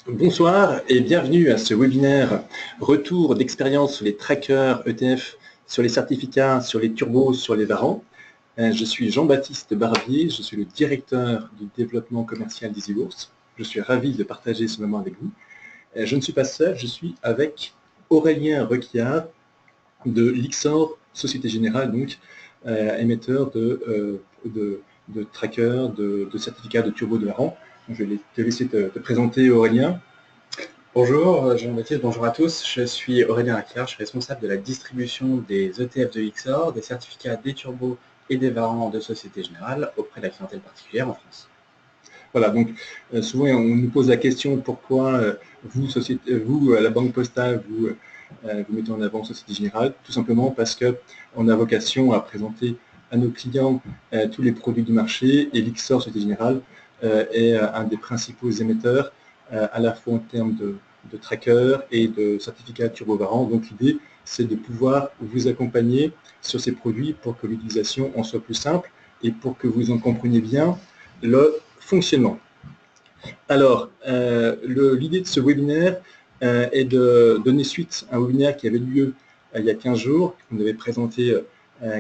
Bonsoir et bienvenue à ce webinaire retour d'expérience sur les trackers ETF, sur les certificats, sur les turbos, sur les varants. Je suis Jean-Baptiste Barbier, je suis le directeur du développement commercial d'EasyBourse. Je suis ravi de partager ce moment avec vous. Je ne suis pas seul, je suis avec Aurélien Requiard de Lyxor Société Générale, donc émetteur de trackers, de certificats de turbo de varants. Je vais te laisser te présenter, Aurélien. Bonjour Jean-Baptiste, bonjour à tous. Je suis Aurélien Requiard, je suis responsable de la distribution des ETF de Lyxor, des certificats des turbos et des varants de Société Générale auprès de la clientèle particulière en France. Voilà, donc souvent on nous pose la question pourquoi vous, à la Banque Postale, vous mettez en avant Société Générale. Tout simplement parce qu'on a vocation à présenter à nos clients tous les produits du marché, et Lyxor Société Générale est un des principaux émetteurs à la fois en termes de trackers et de certificats turbo-varants. Donc l'idée, c'est de pouvoir vous accompagner sur ces produits pour que l'utilisation en soit plus simple et pour que vous en compreniez bien le fonctionnement. Alors, l'idée de ce webinaire est de donner suite à un webinaire qui avait lieu il y a 15 jours. On avait présenté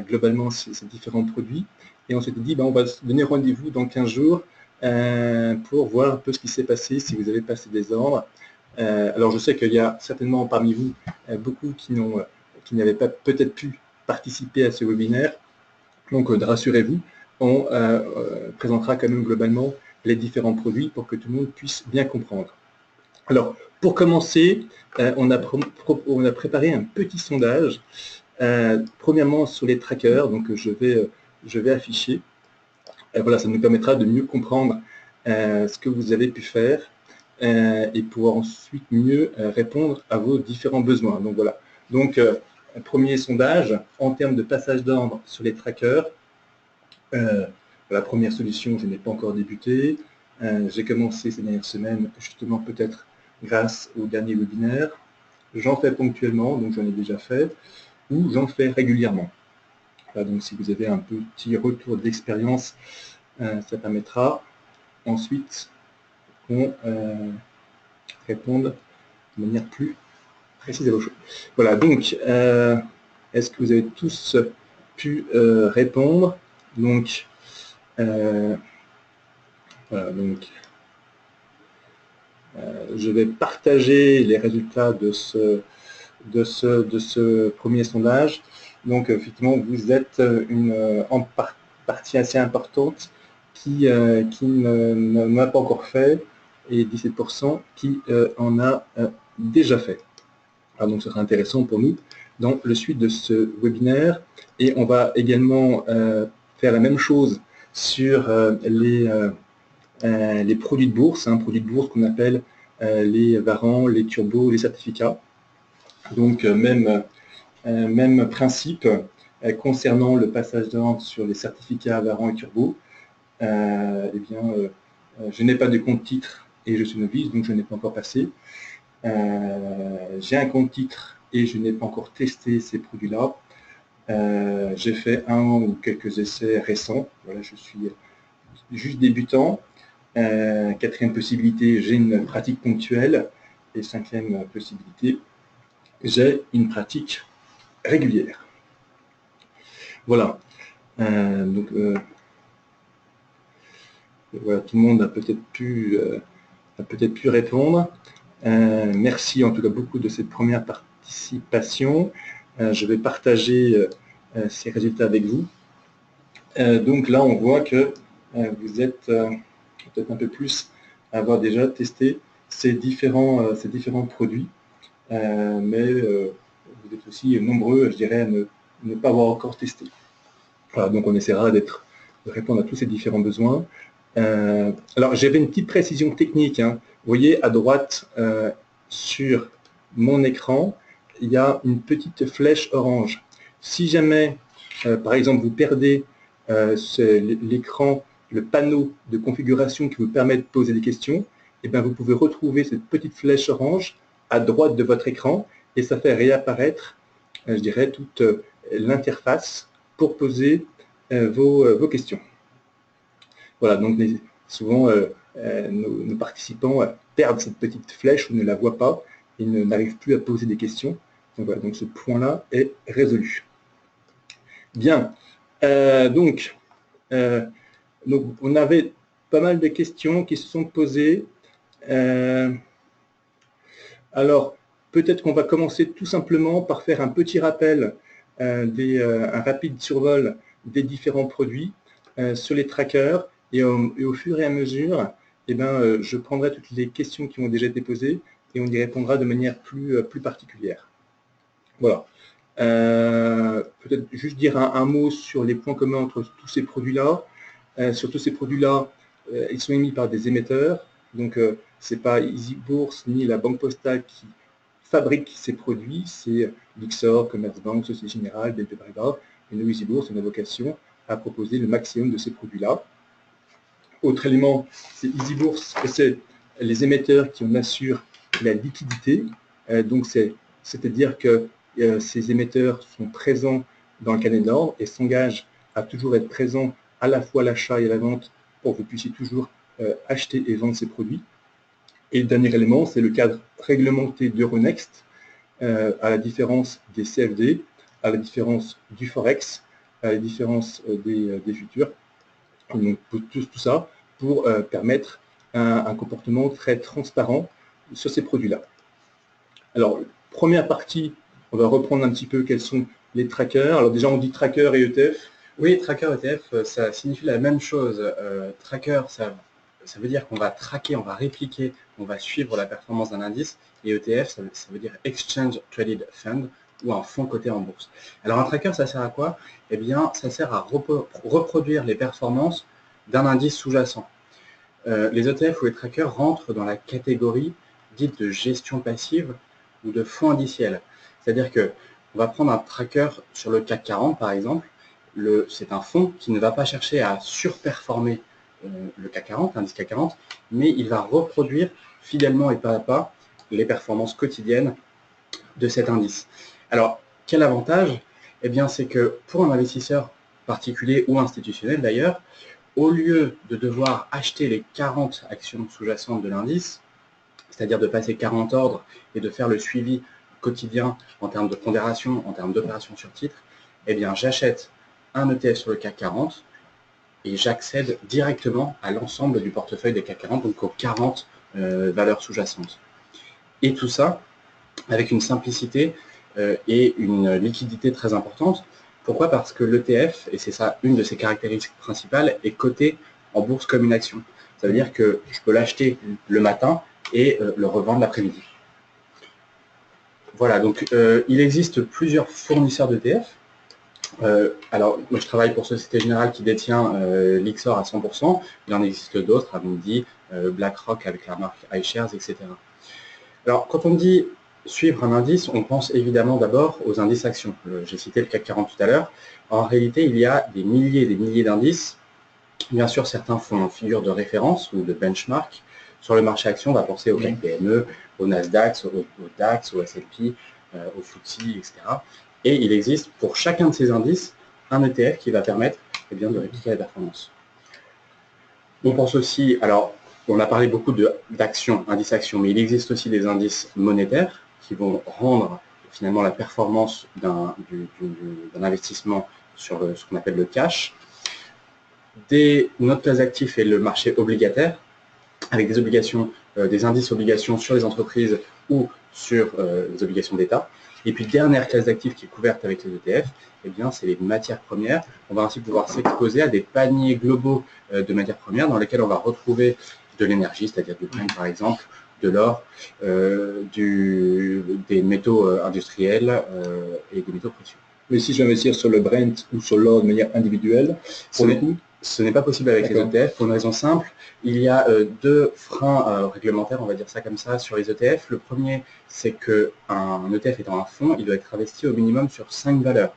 globalement ces différents produits et on s'était dit on va se donner rendez-vous dans 15 jours pour voir un peu ce qui s'est passé, si vous avez passé des ordres. Alors je sais qu'il y a certainement parmi vous beaucoup qui n'avaient pas peut-être pu participer à ce webinaire. Donc rassurez-vous, on présentera quand même globalement les différents produits pour que tout le monde puisse bien comprendre. Alors, pour commencer, on a préparé un petit sondage, premièrement sur les trackers, donc je vais afficher. Voilà, ça nous permettra de mieux comprendre ce que vous avez pu faire et pouvoir ensuite mieux répondre à vos différents besoins. Donc voilà, donc premier sondage, en termes de passage d'ordre sur les trackers, la première solution, je n'ai pas encore débuté. J'ai commencé ces dernières semaines, justement peut-être grâce au dernier webinaire. J'en fais ponctuellement, donc j'en ai déjà fait, ou j'en fais régulièrement. Voilà, donc si vous avez un petit retour d'expérience, ça permettra ensuite qu'on réponde de manière plus précise à vos choses. Voilà, donc est-ce que vous avez tous pu répondre? Donc, voilà, donc je vais partager les résultats de ce premier sondage. Donc effectivement, vous êtes en partie assez importante qui n'en a pas encore fait, et 17% qui en a déjà fait. Alors, donc ce sera intéressant pour nous dans le suite de ce webinaire. Et on va également faire la même chose sur les produits de bourse, produits de bourse qu'on appelle les varants, les turbos, les certificats. Donc même principe concernant le passage d'ordre sur les certificats varants et turbos. Je n'ai pas de compte titre et je suis novice, donc je n'ai pas encore passé. J'ai un compte titre et je n'ai pas encore testé ces produits-là. J'ai fait un ou quelques essais récents. Voilà, je suis juste débutant. Quatrième possibilité, j'ai une pratique ponctuelle. Et cinquième possibilité, j'ai une pratique régulière. Voilà. Voilà, tout le monde a peut-être pu répondre. Merci en tout cas beaucoup de cette première participation. Je vais partager ces résultats avec vous. Donc là, on voit que vous êtes peut-être un peu plus à avoir déjà testé ces différents produits, mais vous êtes aussi nombreux, je dirais, à ne pas avoir encore testé. Voilà, donc on essaiera de répondre à tous ces différents besoins. Alors j'avais une petite précision technique. Vous voyez à droite sur mon écran, il y a une petite flèche orange. Si jamais, par exemple, vous perdez l'écran, le panneau de configuration qui vous permet de poser des questions, et bien vous pouvez retrouver cette petite flèche orange à droite de votre écran et ça fait réapparaître, je dirais, toute l'interface pour poser vos questions. Voilà, donc souvent nos participants perdent cette petite flèche ou ne la voient pas et n'arrivent plus à poser des questions. Donc voilà, donc ce point-là est résolu. Bien, donc on avait pas mal de questions qui se sont posées. Alors, peut-être qu'on va commencer tout simplement par faire un petit rappel, un rapide survol des différents produits sur les trackers, et au fur et à mesure, je prendrai toutes les questions qui ont déjà été posées et on y répondra de manière plus particulière. Voilà. Peut-être juste dire un mot sur les points communs entre tous ces produits-là. Sur tous ces produits-là, ils sont émis par des émetteurs. Donc, ce n'est pas EasyBourse ni la Banque Postale qui fabrique ces produits, c'est Lyxor, Commerzbank, Société Générale, BNP Paribas. Et nous, EasyBourse, on a vocation à proposer le maximum de ces produits-là. Autre élément, c'est EasyBourse, c'est les émetteurs qui en assurent la liquidité. Donc, c'est-à-dire que ces émetteurs sont présents dans le carnet de l'ordre et s'engagent à toujours être présents à la fois à l'achat et à la vente pour que vous puissiez toujours acheter et vendre ces produits. Et le dernier élément, c'est le cadre réglementé d'Euronext, à la différence des CFD, à la différence du Forex, à la différence des futurs. Donc, tout ça pour permettre un comportement très transparent sur ces produits-là. Alors, première partie, on va reprendre un petit peu quels sont les trackers. Alors déjà, on dit tracker et ETF. Oui, tracker ETF, ça signifie la même chose. Tracker, ça veut dire qu'on va traquer, on va répliquer, on va suivre la performance d'un indice. Et ETF, ça veut dire Exchange Traded Fund ou un fonds coté en bourse. Alors un tracker, ça sert à quoi? Eh bien, ça sert à reproduire les performances d'un indice sous-jacent. Les ETF ou les trackers rentrent dans la catégorie dite de gestion passive ou de fonds indiciels. C'est-à-dire qu'on va prendre un tracker sur le CAC 40 par exemple. C'est un fonds qui ne va pas chercher à surperformer le CAC 40, l'indice CAC 40, mais il va reproduire fidèlement et pas à pas les performances quotidiennes de cet indice. Alors, quel avantage? Eh bien, c'est que pour un investisseur particulier ou institutionnel d'ailleurs, au lieu de devoir acheter les 40 actions sous-jacentes de l'indice, c'est-à-dire de passer 40 ordres et de faire le suivi quotidien en termes de pondération, en termes d'opérations sur titre, eh bien, j'achète un ETF sur le CAC 40 et j'accède directement à l'ensemble du portefeuille des CAC 40, donc aux 40 valeurs sous-jacentes. Et tout ça avec une simplicité et une liquidité très importante. Pourquoi? Parce que l'ETF, et c'est ça une de ses caractéristiques principales, est coté en bourse comme une action. Ça veut dire que je peux l'acheter le matin et le revendre l'après-midi. Voilà, donc il existe plusieurs fournisseurs d'ETF. Alors, moi je travaille pour Société Générale qui détient Lyxor à 100%. Il en existe d'autres, Amundi, BlackRock avec la marque iShares, etc. Alors, quand on dit suivre un indice, on pense évidemment d'abord aux indices actions. J'ai cité le CAC 40 tout à l'heure. En réalité, il y a des milliers d'indices. Bien sûr, certains font figure de référence ou de benchmark. Sur le marché action, on va penser au CAC PME, au Nasdaq, au DAX, au S&P, au FTSE, etc. Et il existe pour chacun de ces indices un ETF qui va permettre de répliquer la performance. On pense aussi, alors on a parlé beaucoup d'actions, indices actions, mais il existe aussi des indices monétaires qui vont rendre finalement la performance d'un investissement sur ce qu'on appelle le cash. Notre classe d'actifs est le marché obligataire, avec des obligations, des indices obligations sur les entreprises ou sur les obligations d'État. Et puis, dernière classe d'actifs qui est couverte avec les ETF, eh bien, c'est les matières premières. On va ainsi pouvoir s'exposer à des paniers globaux de matières premières dans lesquels on va retrouver de l'énergie, c'est-à-dire du Brent par exemple, de l'or, des métaux industriels et des métaux précieux. Mais si je vais investir sur le Brent ou sur l'or de manière individuelle, pour le coup, ce n'est pas possible avec les ETF pour une raison simple. Il y a deux freins réglementaires, on va dire ça comme ça, sur les ETF. Le premier, c'est qu'un ETF étant un fonds, il doit être investi au minimum sur 5 valeurs.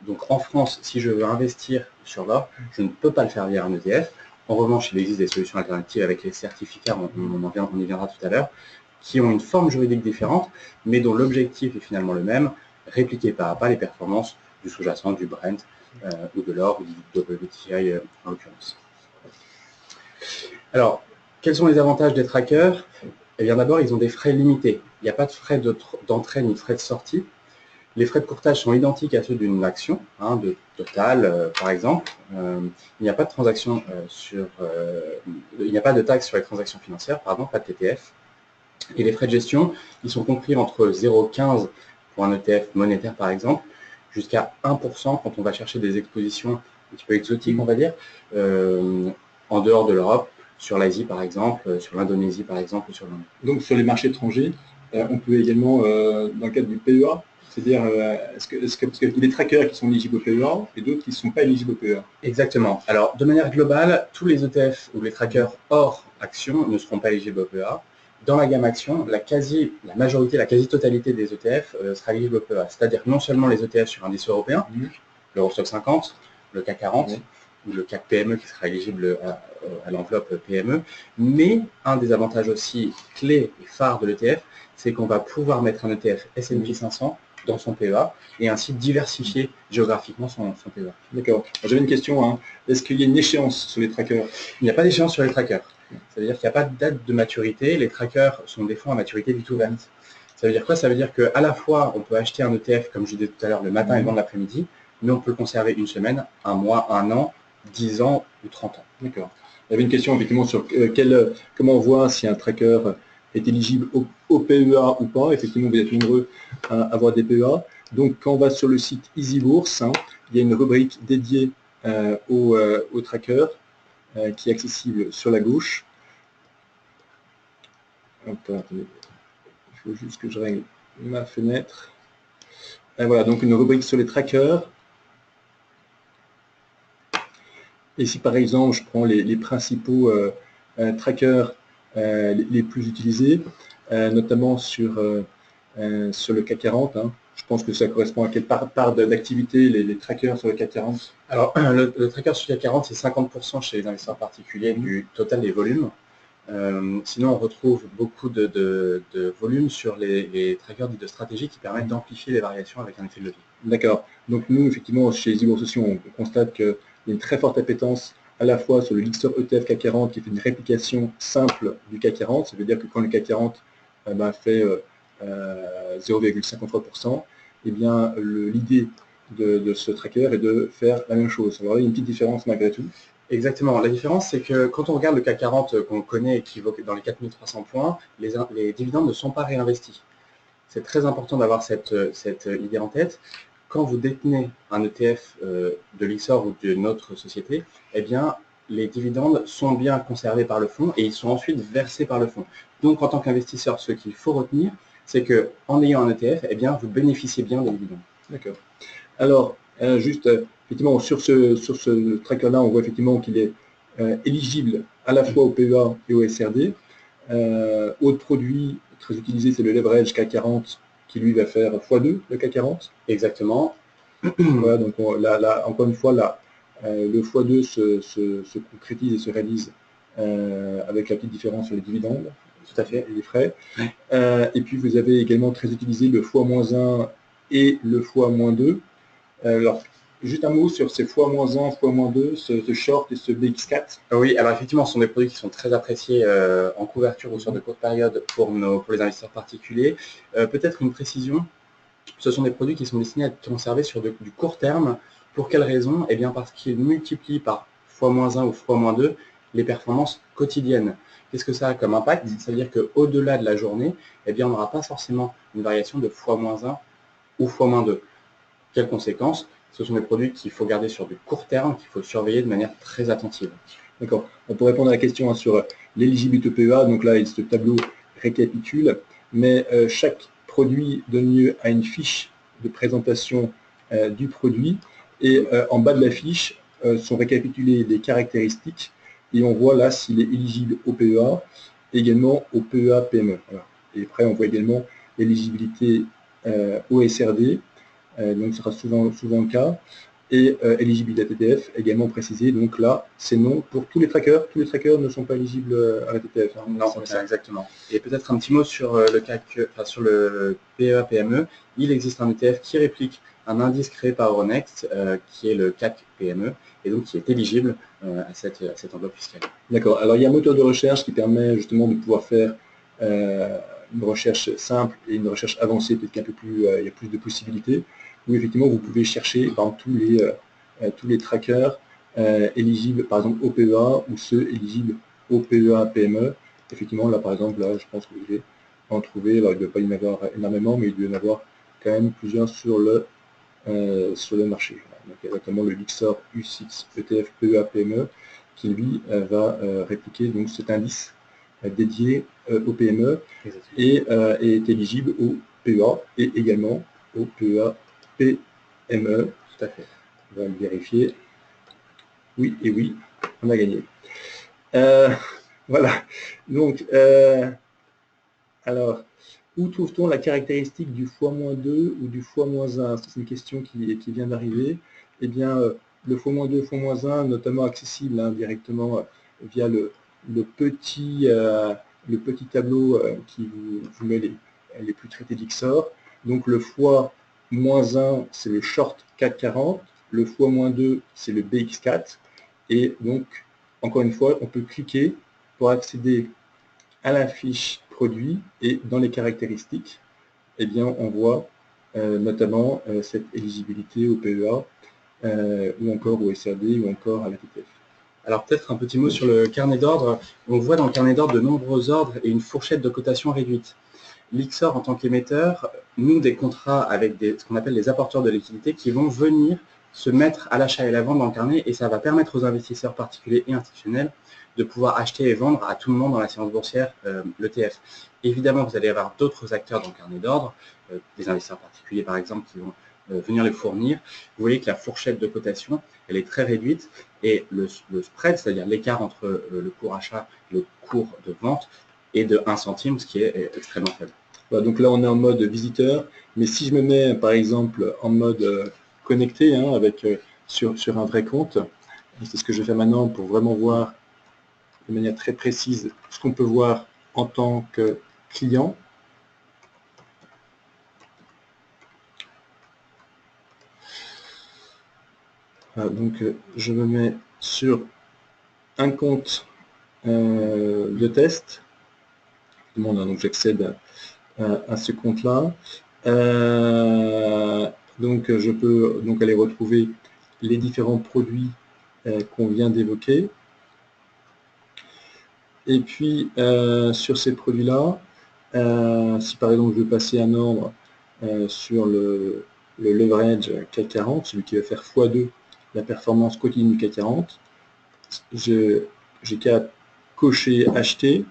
Donc en France, si je veux investir sur l'or, je ne peux pas le faire via un ETF. En revanche, il existe des solutions alternatives avec les certificats, on y viendra tout à l'heure, qui ont une forme juridique différente, mais dont l'objectif est finalement le même, répliquer pas à pas les performances du sous-jacent, du Brent, ou de l'or, ou du WTI en l'occurrence. Alors, quels sont les avantages des trackers? Eh bien d'abord, ils ont des frais limités. Il n'y a pas de frais d'entrée ni de frais de sortie. Les frais de courtage sont identiques à ceux d'une action, de Total par exemple. Il n'y a pas de transaction il n'y a pas de taxe sur les transactions financières, pardon, pas de TTF. Et les frais de gestion, ils sont compris entre 0,15 pour un ETF monétaire par exemple, jusqu'à 1% quand on va chercher des expositions un petit peu exotiques, on va dire, en dehors de l'Europe, sur l'Asie par exemple, sur l'Indonésie par exemple, ou sur l'Inde. Donc sur les marchés étrangers, on peut également, dans le cadre du PEA, c'est-à-dire, parce qu'il y a des trackers qui sont éligibles au PEA et d'autres qui ne sont pas éligibles au PEA. Exactement. Alors, de manière globale, tous les ETF ou les trackers hors action ne seront pas éligibles au PEA. Dans la gamme action, la quasi-totalité des ETF sera éligible au PEA. C'est-à-dire non seulement les ETF sur indice européen, l'Eurostoxx 50, le CAC 40, ou le CAC PME qui sera éligible à l'enveloppe PME, mais un des avantages aussi clés et phares de l'ETF, c'est qu'on va pouvoir mettre un ETF S&P 500 dans son PEA et ainsi diversifier géographiquement son PEA. D'accord. J'avais une question. Est-ce qu'il y a une échéance sur les trackers? Il n'y a pas d'échéance sur les trackers. Ça veut dire qu'il n'y a pas de date de maturité. Les trackers sont des fonds à maturité du tout verte. Ça veut dire quoi? Ça veut dire qu'à la fois, on peut acheter un ETF, comme je disais tout à l'heure, le matin et le vendre l'après-midi, mais on peut le conserver une semaine, un mois, un an, 10 ans ou 30 ans. D'accord. Il y avait une question effectivement sur comment on voit si un tracker est éligible au PEA ou pas. Effectivement, vous êtes nombreux à avoir des PEA. Donc, quand on va sur le site EasyBourse, il y a une rubrique dédiée au tracker qui est accessible sur la gauche. Attendez. Il faut juste que je règle ma fenêtre. Et voilà, donc une rubrique sur les trackers. Et si par exemple je prends les principaux trackers les plus utilisés, notamment sur le CAC 40, je pense que ça correspond à quelle part d'activité les trackers sur le CAC 40? Alors le tracker sur le CAC 40, c'est 50% chez les investisseurs particuliers du total des volumes. Sinon, on retrouve beaucoup de volume sur les trackers dits de stratégie qui permettent d'amplifier les variations avec un effet de levier. D'accord. Donc nous, effectivement, chez EasyBourse aussi, on constate qu'il y a une très forte appétence à la fois sur le Lixor ETF CAC 40 qui fait une réplication simple du CAC 40. Ça veut dire que quand le CAC 40 fait 0,53%, eh bien l'idée de ce tracker est de faire la même chose. Alors là, il y a une petite différence malgré tout. Exactement. La différence, c'est que quand on regarde le CAC 40 qu'on connaît et qui vaut dans les 4300 points, les dividendes ne sont pas réinvestis. C'est très important d'avoir cette idée en tête. Quand vous détenez un ETF de Lixor ou d'une autre société, eh bien, les dividendes sont bien conservés par le fonds et ils sont ensuite versés par le fonds. Donc, en tant qu'investisseur, ce qu'il faut retenir, c'est qu'en ayant un ETF, eh bien, vous bénéficiez bien des dividendes. D'accord. Alors, juste, effectivement, sur ce tracker-là, on voit effectivement qu'il est éligible à la fois au PEA et au SRD. Autre produit très utilisé, c'est le leverage CAC 40, qui lui va faire x2 le CAC 40. Exactement. Voilà, donc là, encore une fois, là, le x2 se concrétise et se réalise avec la petite différence sur les dividendes, tout à fait, et les frais. Et puis vous avez également très utilisé le x-1 et le x-2. Alors, juste un mot sur ces x-1, x-2, ce short et ce BX4. Oui, alors effectivement, ce sont des produits qui sont très appréciés en couverture ou sur de courtes périodes pour les investisseurs particuliers. Peut-être une précision, ce sont des produits qui sont destinés à être conservés sur du court terme. Pour quelle raison? Eh bien parce qu'ils multiplient par x-1 ou x-2 les performances quotidiennes. Qu'est-ce que ça a comme impact? Ça veut dire qu'au-delà de la journée, eh bien, on n'aura pas forcément une variation de x-1 ou x-2. Quelles conséquences? Ce sont des produits qu'il faut garder sur du court terme, qu'il faut surveiller de manière très attentive. D'accord. Pour répondre à la question sur l'éligibilité PEA, donc là, ce tableau récapitule, mais chaque produit donne lieu à une fiche de présentation du produit, et en bas de la fiche sont récapitulées les caractéristiques, et on voit là s'il est éligible au PEA, également au PEA PME. Voilà. Et après, on voit également l'éligibilité au SRD, donc ce sera souvent le cas, et éligibilité à TTF également précisé. Donc là, c'est non pour tous les trackers. Tous les trackers ne sont pas éligibles à la TTF. Non, c'est exactement. Et peut-être un petit mot sur le CAC, sur le PEA PME. Il existe un ETF qui réplique un indice créé par Euronext qui est le CAC PME et donc qui est éligible à cette enveloppe fiscale. D'accord. Alors il y a un moteur de recherche qui permet justement de pouvoir faire une recherche simple et une recherche avancée, peut-être qu'il y a un peu plus, il y a plus de possibilités, où effectivement vous pouvez chercher par exemple tous les trackers éligibles par exemple au PEA ou ceux éligibles au PEA PME. Effectivement là par exemple, là je pense que vous devez en trouver, alors il ne doit pas y en avoir énormément, mais il doit y en avoir quand même plusieurs sur le marché. Donc, il y a notamment le Lixor U6 ETF PEA PME qui lui va répliquer donc, cet indice dédié au PME et est éligible au PEA et également au PEA PME. Tout à fait. On va le vérifier. Oui et oui, on a gagné. Voilà. Donc, alors, où trouve-t-on la caractéristique du x-2 ou du x-1? C'est une question qui vient d'arriver. Eh bien, le x-2, x-1, notamment accessible directement via le petit tableau qui vous met les plus traités d'Ixor. Donc le x-1, c'est le short CAC 40, le x-2, c'est le BX4. Et donc, encore une fois, on peut cliquer pour accéder à la fiche produit et dans les caractéristiques, eh bien, on voit notamment cette éligibilité au PEA ou encore au SRD ou encore à la TTF. Alors peut-être un petit mot sur le carnet d'ordre. On voit dans le carnet d'ordre de nombreux ordres et une fourchette de cotation réduite. L'Ixor, en tant qu'émetteur, noue des contrats avec ce qu'on appelle les apporteurs de liquidité qui vont venir se mettre à l'achat et la vente dans le carnet et ça va permettre aux investisseurs particuliers et institutionnels de pouvoir acheter et vendre à tout le monde dans la séance boursière l'ETF. Évidemment, vous allez avoir d'autres acteurs dans le carnet d'ordre, des investisseurs particuliers par exemple qui vont venir les fournir. Vous voyez que la fourchette de cotation, elle est très réduite et le spread, c'est-à-dire l'écart entre le cours achat et le cours de vente, est de 1 centime, ce qui est extrêmement faible. Voilà, donc là, on est en mode visiteur, mais si je me mets par exemple en mode connecté avec, sur un vrai compte, c'est ce que je vais faire maintenant pour vraiment voir de manière très précise ce qu'on peut voir en tant que client. Voilà, donc je me mets sur un compte de test. Donc j'accède à ce compte-là. Donc je peux donc aller retrouver les différents produits qu'on vient d'évoquer. Et puis sur ces produits-là, si par exemple je veux passer un ordre sur le leverage CAC 40, celui qui va faire x2 la performance quotidienne du CAC 40, j'ai qu'à cocher acheter,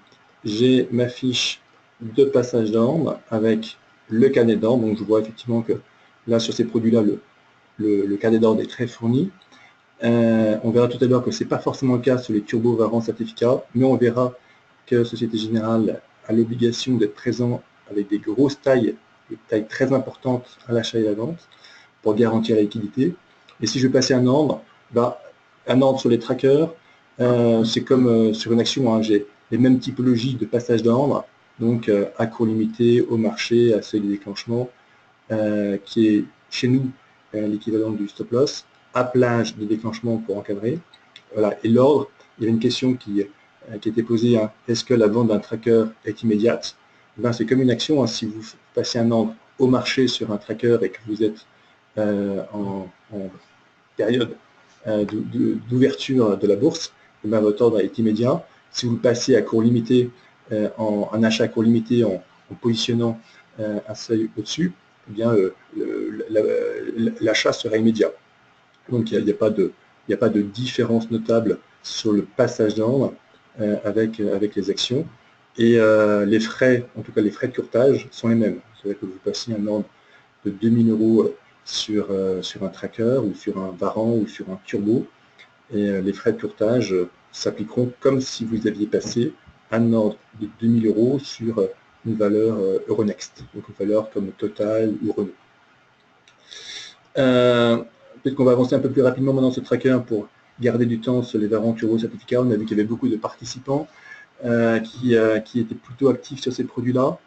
j'ai ma fiche de passage d'ordre avec le carnet d'ordre, donc je vois effectivement que là sur ces produits-là, le carnet d'ordre est très fourni. On verra tout à l'heure que ce n'est pas forcément le cas sur les turbo varants certificats, mais on verra que Société Générale a l'obligation d'être présent avec des grosses tailles, des tailles très importantes à l'achat et à la vente, pour garantir la liquidité. Et si je veux passer un ordre sur les trackers, c'est comme sur une action, j'ai les mêmes typologies de passage d'ordre, donc à cours limité, au marché, à seuil de déclenchement, qui est chez nous l'équivalent du stop loss, à plage de déclenchement pour encadrer. Voilà. Et l'ordre, il y avait une question qui était posée, est-ce que la vente d'un tracker est immédiate? C'est comme une action, si vous passez un ordre au marché sur un tracker et que vous êtes en période d'ouverture de la bourse, votre ordre est immédiat. Si vous le passez à cours limité, un achat à cours limité en positionnant un seuil au-dessus, eh bien l'achat sera immédiat. Donc il n'y a pas de différence notable sur le passage d'ordre avec les actions. Et les frais, en tout cas les frais de courtage, sont les mêmes. C'est-à-dire que vous passez un ordre de 2000 € sur un tracker ou sur un varant ou sur un turbo. Et les frais de courtage s'appliqueront comme si vous aviez passé un ordre de 2000 € sur une valeur Euronext, donc une valeur comme Total ou Renault. Peut-être qu'on va avancer un peu plus rapidement maintenant sur ce tracker pour garder du temps sur les varants turbo certificats. On a vu qu'il y avait beaucoup de participants qui étaient plutôt actifs sur ces produits-là.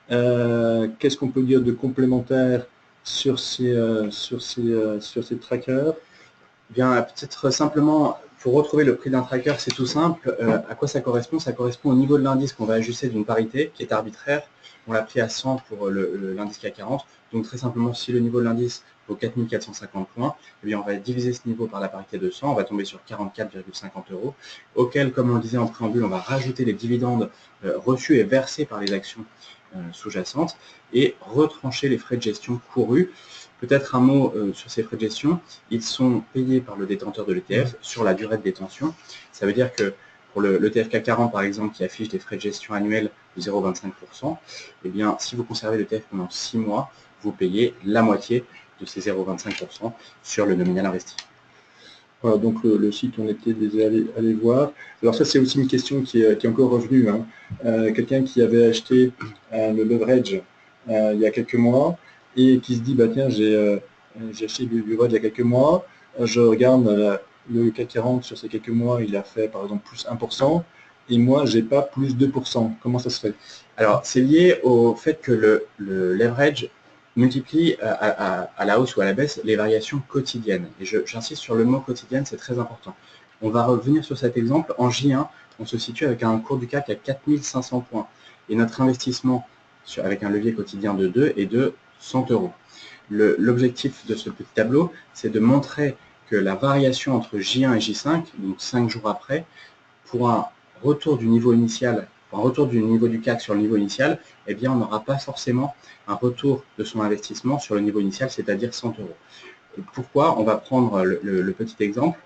Qu'est-ce qu'on peut dire de complémentaire sur ces trackers? Bien, peut-être simplement, pour retrouver le prix d'un tracker, c'est tout simple. À quoi ça correspond? Ça correspond au niveau de l'indice qu'on va ajuster d'une parité qui est arbitraire. On l'a pris à 100 pour l'indice CAC 40. Donc très simplement, si le niveau de l'indice vaut 4450 points, eh bien, on va diviser ce niveau par la parité de 100. On va tomber sur 44,50 €, auquel, comme on le disait en préambule, on va rajouter les dividendes reçus et versés par les actions sous-jacentes et retrancher les frais de gestion courus. Peut-être un mot sur ces frais de gestion. Ils sont payés par le détenteur de l'ETF sur la durée de détention. Ça veut dire que pour l'ETF CAC 40, par exemple, qui affiche des frais de gestion annuels de 0,25%, eh bien, si vous conservez l'ETF pendant 6 mois, vous payez la moitié de ces 0,25% sur le nominal investi. Voilà, donc le site, on était déjà allé voir. Alors ça, c'est aussi une question qui est encore revenue. Hein. Quelqu'un qui avait acheté le leverage il y a quelques mois et qui se dit, bah tiens, j'ai acheté le leverage il y a quelques mois, je regarde le CAC 40 sur ces quelques mois, il a fait par exemple plus 1%, et moi, j'ai pas plus 2%. Comment ça se fait? Alors, c'est lié au fait que le leverage multiplie à la hausse ou à la baisse les variations quotidiennes. Et j'insiste sur le mot quotidienne, c'est très important. On va revenir sur cet exemple. En J1, on se situe avec un cours du CAC à 4500 points. Et notre investissement avec un levier quotidien de 2 est de 100 €. L'objectif de ce petit tableau, c'est de montrer que la variation entre J1 et J5, donc 5 jours après, pour un retour du niveau initial, pour un retour du niveau du CAC sur le niveau initial, eh bien, on n'aura pas forcément un retour de son investissement sur le niveau initial, c'est-à-dire 100 €. Et pourquoi? On va prendre le petit exemple.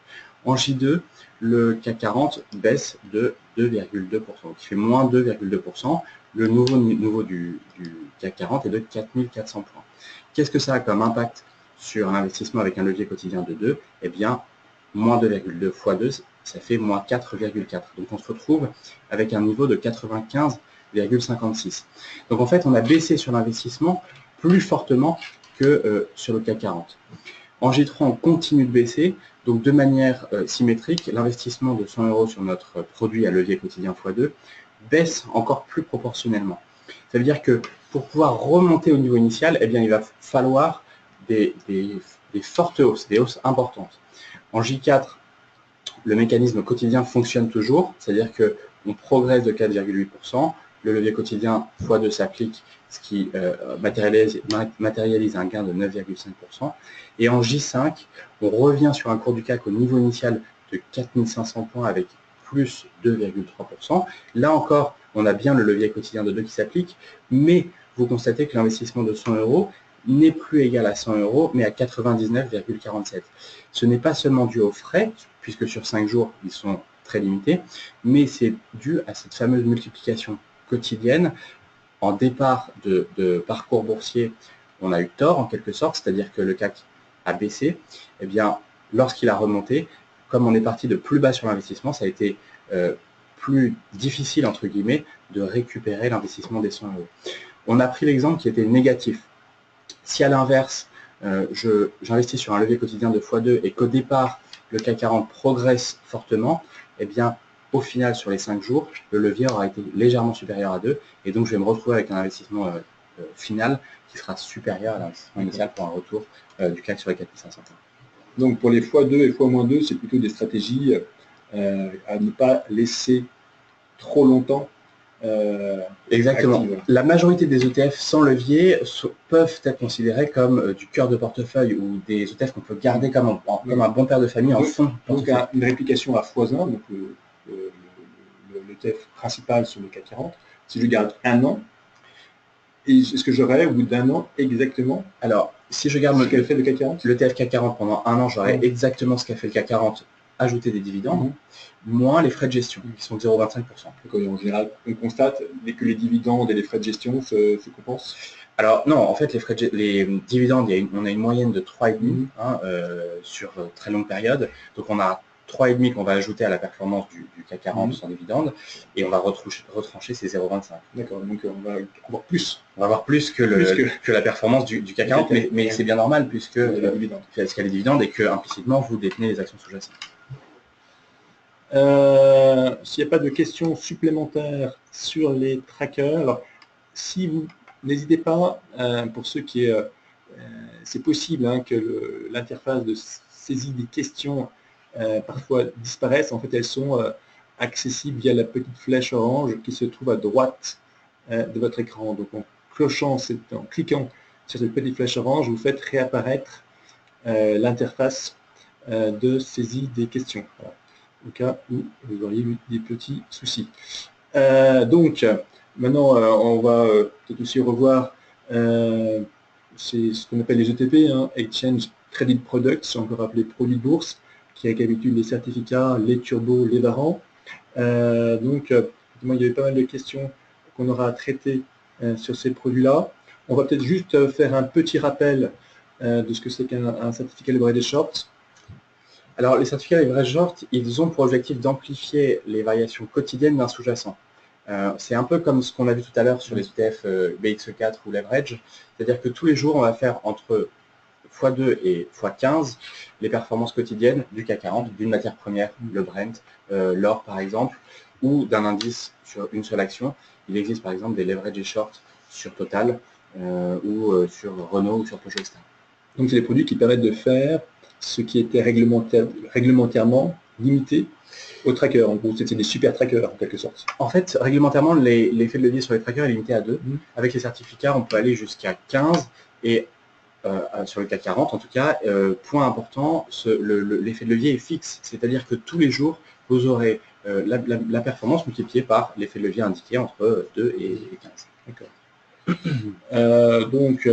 En J2, le CAC 40 baisse de 2,2%, qui fait moins 2,2%. Le nouveau niveau du CAC 40 est de 4400 points. Qu'est-ce que ça a comme impact sur un investissement avec un levier quotidien de 2? Eh bien, moins 2,2 fois 2, ça fait moins 4,4. Donc on se retrouve avec un niveau de 95,56. Donc en fait, on a baissé sur l'investissement plus fortement que sur le CAC 40. En J3, on continue de baisser, donc de manière symétrique, l'investissement de 100 € sur notre produit à levier quotidien x2 baisse encore plus proportionnellement. Ça veut dire que pour pouvoir remonter au niveau initial, eh bien, il va falloir des fortes hausses, des hausses importantes. En J4, le mécanisme quotidien fonctionne toujours, c'est-à-dire qu'on progresse de 4,8%, le levier quotidien x2 s'applique, ce qui matérialise un gain de 9,5%. Et en J5, on revient sur un cours du CAC au niveau initial de 4500 points avec plus 2,3%. Là encore, on a bien le levier quotidien de 2 qui s'applique, mais vous constatez que l'investissement de 100 € n'est plus égal à 100 €, mais à 99,47. Ce n'est pas seulement dû aux frais, puisque sur 5 jours, ils sont très limités, mais c'est dû à cette fameuse multiplication quotidienne. En départ de parcours boursier, on a eu tort en quelque sorte, c'est-à-dire que le CAC a baissé. Eh bien, lorsqu'il a remonté, comme on est parti de plus bas sur l'investissement, ça a été plus difficile, entre guillemets, de récupérer l'investissement des 100 €. On a pris l'exemple qui était négatif. Si à l'inverse, j'investis sur un levier quotidien de x2 et qu'au départ, le CAC 40 progresse fortement, eh bien, au final, sur les 5 jours, le levier aura été légèrement supérieur à 2, et donc je vais me retrouver avec un investissement final qui sera supérieur à l'investissement initial pour un retour du CAC sur les 4500 points. Donc pour les x2 et x-2, c'est plutôt des stratégies à ne pas laisser trop longtemps. Exactement. Active. La majorité des ETF sans levier peuvent être considérés comme du cœur de portefeuille ou des ETF qu'on peut garder comme un bon père de famille en fond. Donc une réplication à x1, donc l'ETF principal sur le CAC 40, si je garde un an, est-ce que j'aurai au bout d'un an exactement? Alors, si je garde ce qu'a fait le CAC 40, l'ETF CAC 40 pendant un an, j'aurai exactement ce qu'a fait le CAC 40, ajouter des dividendes, moins les frais de gestion, qui sont de 0,25%. En général, on constate que les dividendes et les frais de gestion se compensent? Alors non, en fait, les dividendes, on a une moyenne de 3,5 sur très longue période. Donc on a 3,5 qu'on va ajouter à la performance du CAC 40 sans dividende, et on va retrancher ces 0,25. D'accord, donc on va avoir plus. On va avoir plus que la performance du CAC 40, mais c'est bien normal puisque qu'il y a les dividendes et que implicitement vous détenez les actions sous-jacentes. S'il n'y a pas de questions supplémentaires sur les trackers, alors si vous n'hésitez pas, pour ceux qui c'est possible hein, que l'interface de saisie des questions parfois disparaisse. En fait, elles sont accessibles via la petite flèche orange qui se trouve à droite de votre écran. Donc en cliquant sur cette petite flèche orange, vous faites réapparaître l'interface de saisie des questions, voilà, au cas où vous auriez eu des petits soucis. Donc, maintenant, on va peut-être aussi revoir c'est ce qu'on appelle les ETP, hein, Exchange Traded Products, on peut rappeler produits de bourse, qui récapitule les certificats, les turbos, les varants. Donc, il y avait pas mal de questions qu'on aura à traiter sur ces produits-là. On va peut-être juste faire un petit rappel de ce que c'est qu'un certificat leveraged short. Alors, les certificats leveraged short, ils ont pour objectif d'amplifier les variations quotidiennes d'un sous-jacent. C'est un peu comme ce qu'on a vu tout à l'heure sur les ETF BXE4 ou leverage, c'est-à-dire que tous les jours, on va faire entre x2 et x15 les performances quotidiennes du CAC 40, d'une matière première, le Brent, l'or par exemple, ou d'un indice sur une seule action. Il existe par exemple des leverage short sur Total ou sur Renault ou sur Peugeot, etc. Donc c'est des produits qui permettent de faire ce qui était réglementairement limité aux trackers. En gros, c'est des super trackers en quelque sorte. En fait, réglementairement, l'effet de levier sur les trackers est limité à 2. Avec les certificats, on peut aller jusqu'à 15 et sur le CAC 40 en tout cas, point important, l'effet de levier est fixe, c'est-à-dire que tous les jours, vous aurez la performance multipliée par l'effet de levier indiqué entre 2 et 15. D'accord. Donc,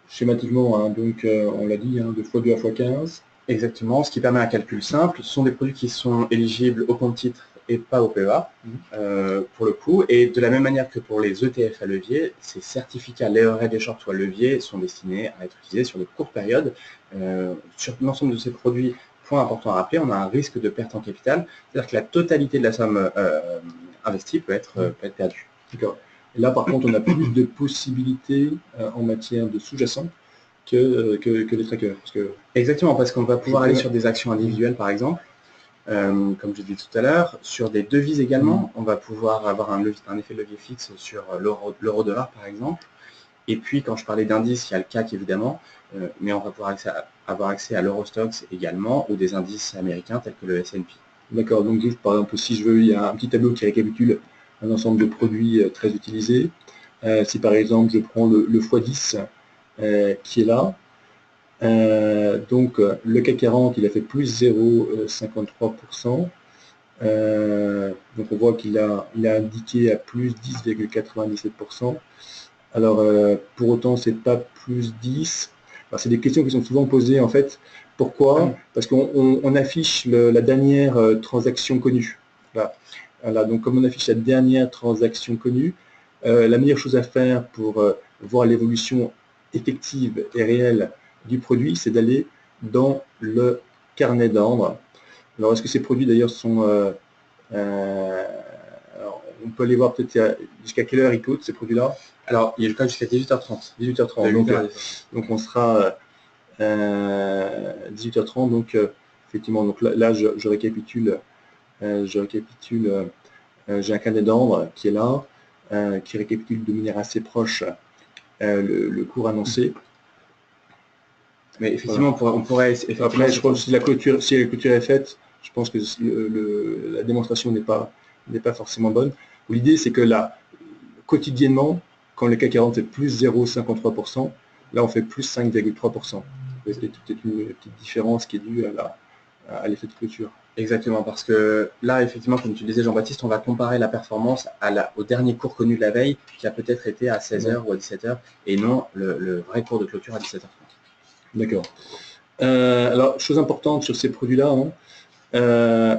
schématiquement, hein, donc, on l'a dit, hein, de x2 à x15. Exactement, ce qui permet un calcul simple. Ce sont des produits qui sont éligibles au compte titre et pas au PEA, pour le coup. Et de la même manière que pour les ETF à levier, ces certificats leveraged short ou à levier sont destinés à être utilisés sur de courtes périodes. Sur l'ensemble de ces produits, point important à rappeler, on a un risque de perte en capital, c'est-à-dire que la totalité de la somme investie peut être perdue. D'accord. Et là, par contre, on a plus de possibilités en matière de sous-jacent que les trackers. Exactement, parce qu'on va pouvoir aller sur des actions individuelles, par exemple, comme je disais tout à l'heure, sur des devises également. On va pouvoir avoir un effet de levier fixe sur l'euro-dollar, par exemple. Et puis, quand je parlais d'indices, il y a le CAC, évidemment, mais on va pouvoir avoir accès à l'Eurostoxx également, ou des indices américains tels que le S&P. D'accord, donc juste, par exemple, si je veux, il y a un petit tableau qui récapitule un ensemble de produits très utilisés. Si par exemple, je prends le x10 qui est là, donc le CAC 40, il a fait plus 0,53%. Donc on voit qu'il a indiqué à plus 10,97%. Alors pour autant, c'est pas plus 10. C'est des questions qui sont souvent posées en fait. Pourquoi? Parce qu'on affiche la dernière transaction connue. Voilà. Donc comme on affiche la dernière transaction connue, la meilleure chose à faire pour voir l'évolution effective et réelle du produit, c'est d'aller dans le carnet d'ordre. Alors est-ce que ces produits d'ailleurs sont... alors, on peut aller voir peut-être jusqu'à quelle heure ils coûtent ces produits-là. Alors, il est jusqu'à 18h30. 18h30, donc on sera 18h30, donc effectivement, donc là je récapitule, j'ai un carnet d'ordre qui est là, qui récapitule de manière assez proche le cours annoncé. Mais effectivement, voilà. On pourrait... Après, je pense que si la clôture est faite, je pense que la démonstration n'est pas forcément bonne. L'idée, c'est que là, quotidiennement, quand le CAC 40 fait plus 0,53%, là on fait plus 5,3%. C'est peut-être une petite différence qui est due à l'effet de clôture. Exactement, parce que là, effectivement, comme tu disais Jean-Baptiste, on va comparer la performance au dernier cours connu de la veille, qui a peut-être été à 16h ou à 17h, et non le vrai cours de clôture à 17h30. D'accord. Alors, chose importante sur ces produits-là, hein,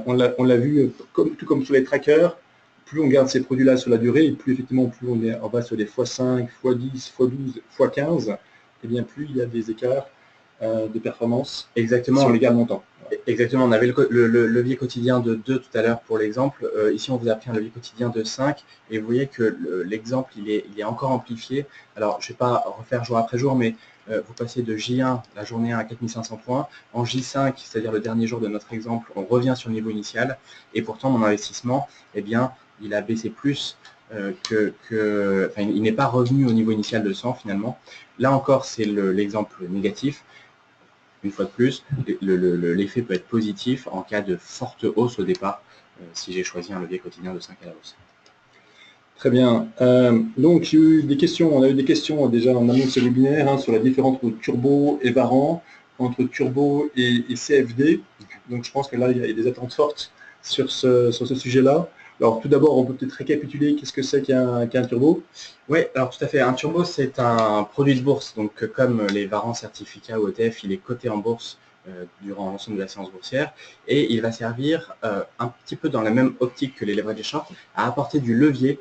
on l'a vu, tout comme sur les trackers, plus on garde ces produits-là sur la durée, et plus effectivement, plus on va sur les x5, x10, x12, x15, et bien plus il y a des écarts de performance. Exactement. Sur les garde longtemps. Exactement, on avait le levier quotidien de 2 tout à l'heure pour l'exemple. Ici, on vous a pris un levier quotidien de 5, et vous voyez que l'exemple, il est encore amplifié. Alors, je ne vais pas refaire jour après jour, mais vous passez de J1, la journée 1 à 4500 points. En J5, c'est-à-dire le dernier jour de notre exemple, on revient sur le niveau initial. Et pourtant, mon investissement, eh bien, il a baissé plus il n'est pas revenu au niveau initial de 100 finalement. Là encore, c'est l'exemple négatif. Une fois de plus, l'effet peut être positif en cas de forte hausse au départ, si j'ai choisi un levier quotidien de 5 à la hausse. Très bien. Donc, j'ai eu des questions. On a eu des questions déjà en amont de ce webinaire sur la différence entre turbo et Varan, entre turbo et CFD. Donc, je pense que là, il y a des attentes fortes sur ce sujet-là. Alors, tout d'abord, on peut peut-être récapituler qu'est-ce que c'est qu'un turbo? Oui, alors tout à fait. Un turbo, c'est un produit de bourse. Donc, comme les Varan certificats ou ETF, il est coté en bourse durant l'ensemble de la séance boursière, et il va servir un petit peu dans la même optique que les leverage short à apporter du levier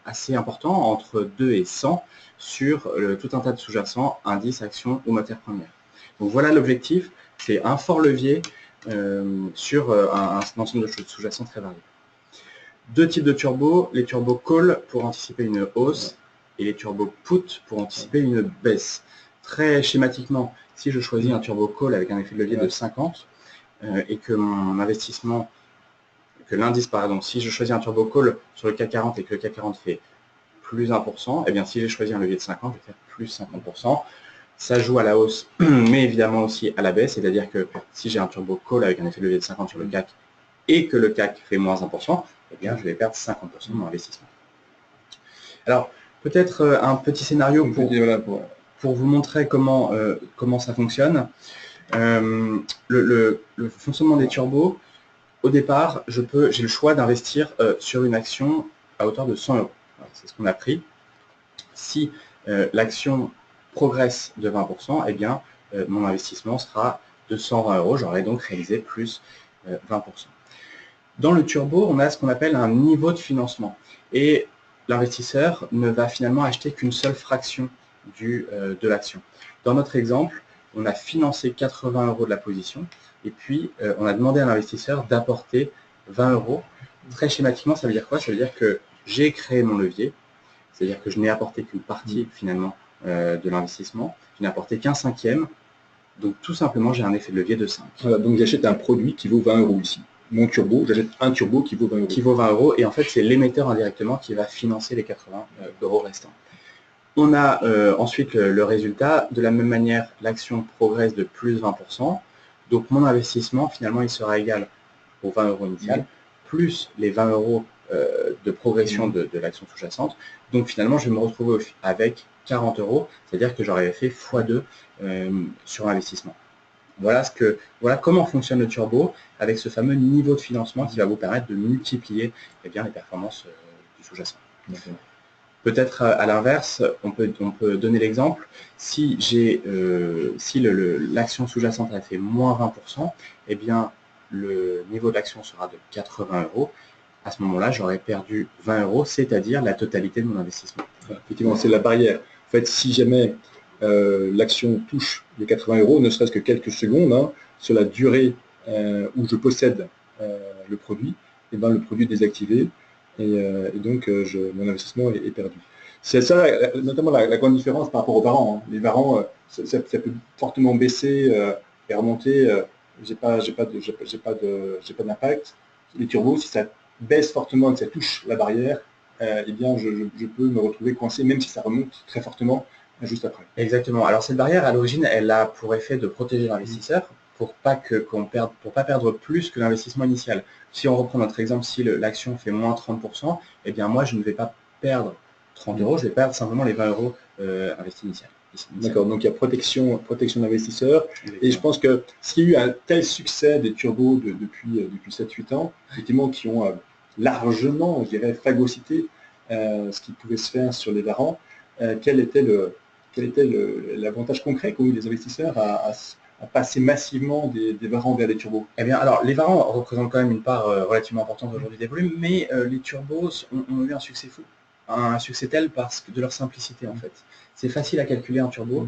assez important, entre 2 et 100, sur tout un tas de sous-jacents, indices, actions ou matières premières. Donc voilà l'objectif, c'est un fort levier sur un ensemble de sous-jacents très variés. Deux types de turbos, les turbos call pour anticiper une hausse et les turbos put pour anticiper une baisse. Très schématiquement, si je choisis un turbo call avec un effet de levier de 50 et que mon investissement, que l'indice pardon, si je choisis un turbo call sur le CAC 40 et que le CAC 40 fait plus 1%, et bien si j'ai choisi un levier de 50, je vais faire plus 50%. Ça joue à la hausse, mais évidemment aussi à la baisse, c'est-à-dire que si j'ai un turbo call avec un effet de levier de 50 sur le CAC et que le CAC fait moins 1%, eh bien, je vais perdre 50% de mon investissement. Alors, peut-être un petit scénario pour vous montrer comment ça fonctionne. Le fonctionnement des turbos, au départ, j'ai le choix d'investir sur une action à hauteur de 100 euros. C'est ce qu'on a pris. Si l'action progresse de 20%, eh bien, mon investissement sera de 120 euros. J'aurai donc réalisé plus 20%. Dans le turbo, on a ce qu'on appelle un niveau de financement. Et l'investisseur ne va finalement acheter qu'une seule fraction de l'action. Dans notre exemple, on a financé 80 euros de la position et puis on a demandé à l'investisseur d'apporter 20 euros. Très schématiquement, ça veut dire quoi? Ça veut dire que j'ai créé mon levier, c'est-à-dire que je n'ai apporté qu'une partie finalement de l'investissement, je n'ai apporté qu'un cinquième, donc tout simplement j'ai un effet de levier de 5. Voilà, donc j'achète un produit qui vaut 20 euros ici. Mon turbo, j'achète un turbo qui vaut 20 euros. Qui vaut 20 euros, et en fait c'est l'émetteur indirectement qui va financer les 80 euros restants. On a ensuite le résultat. De la même manière, l'action progresse de plus 20%. Donc mon investissement, finalement, il sera égal aux 20 euros initial, plus les 20 euros de progression de l'action sous-jacente. Donc finalement, je vais me retrouver avec 40 euros, c'est-à-dire que j'aurais fait x2 sur l'investissement. Voilà comment fonctionne le turbo avec ce fameux niveau de financement qui va vous permettre de multiplier les performances du sous-jacent. Peut-être à l'inverse, on peut donner l'exemple, si l'action sous-jacente a fait moins 20%, eh bien le niveau de l'action sera de 80 euros. À ce moment-là, j'aurais perdu 20 euros, c'est-à-dire la totalité de mon investissement. Effectivement, c'est la barrière. En fait, si jamais l'action touche les 80 euros, ne serait-ce que quelques secondes, sur la durée où je possède le produit, et ben, le produit est désactivé et donc mon investissement est perdu. C'est ça, notamment la grande différence par rapport aux Varan. Les Varan, ça peut fortement baisser et remonter. J'ai pas d'impact. Les turbos, si ça baisse fortement et que ça touche la barrière, eh bien, je peux me retrouver coincé, même si ça remonte très fortement juste après. Exactement. Alors cette barrière, à l'origine, elle a pour effet de protéger l'investisseur pour pas perdre plus que l'investissement initial. Si on reprend notre exemple, si l'action fait moins 30%, eh bien moi, je ne vais pas perdre 30 euros, je vais perdre simplement les 20 euros investis initial. D'accord, donc il y a protection d'investisseurs. Et je pense que s'il y a eu un tel succès des turbos depuis 7-8 ans, effectivement, qui ont largement, je dirais, phagocyté ce qui pouvait se faire sur les Varan, quel était l'avantage concret qu'ont eu les investisseurs à passer massivement des Varans vers les turbos? Eh bien, alors, les Varans représentent quand même une part relativement importante aujourd'hui des volumes, mais les turbos ont eu un succès fou. Un succès tel parce que de leur simplicité, en fait. C'est facile à calculer un turbo,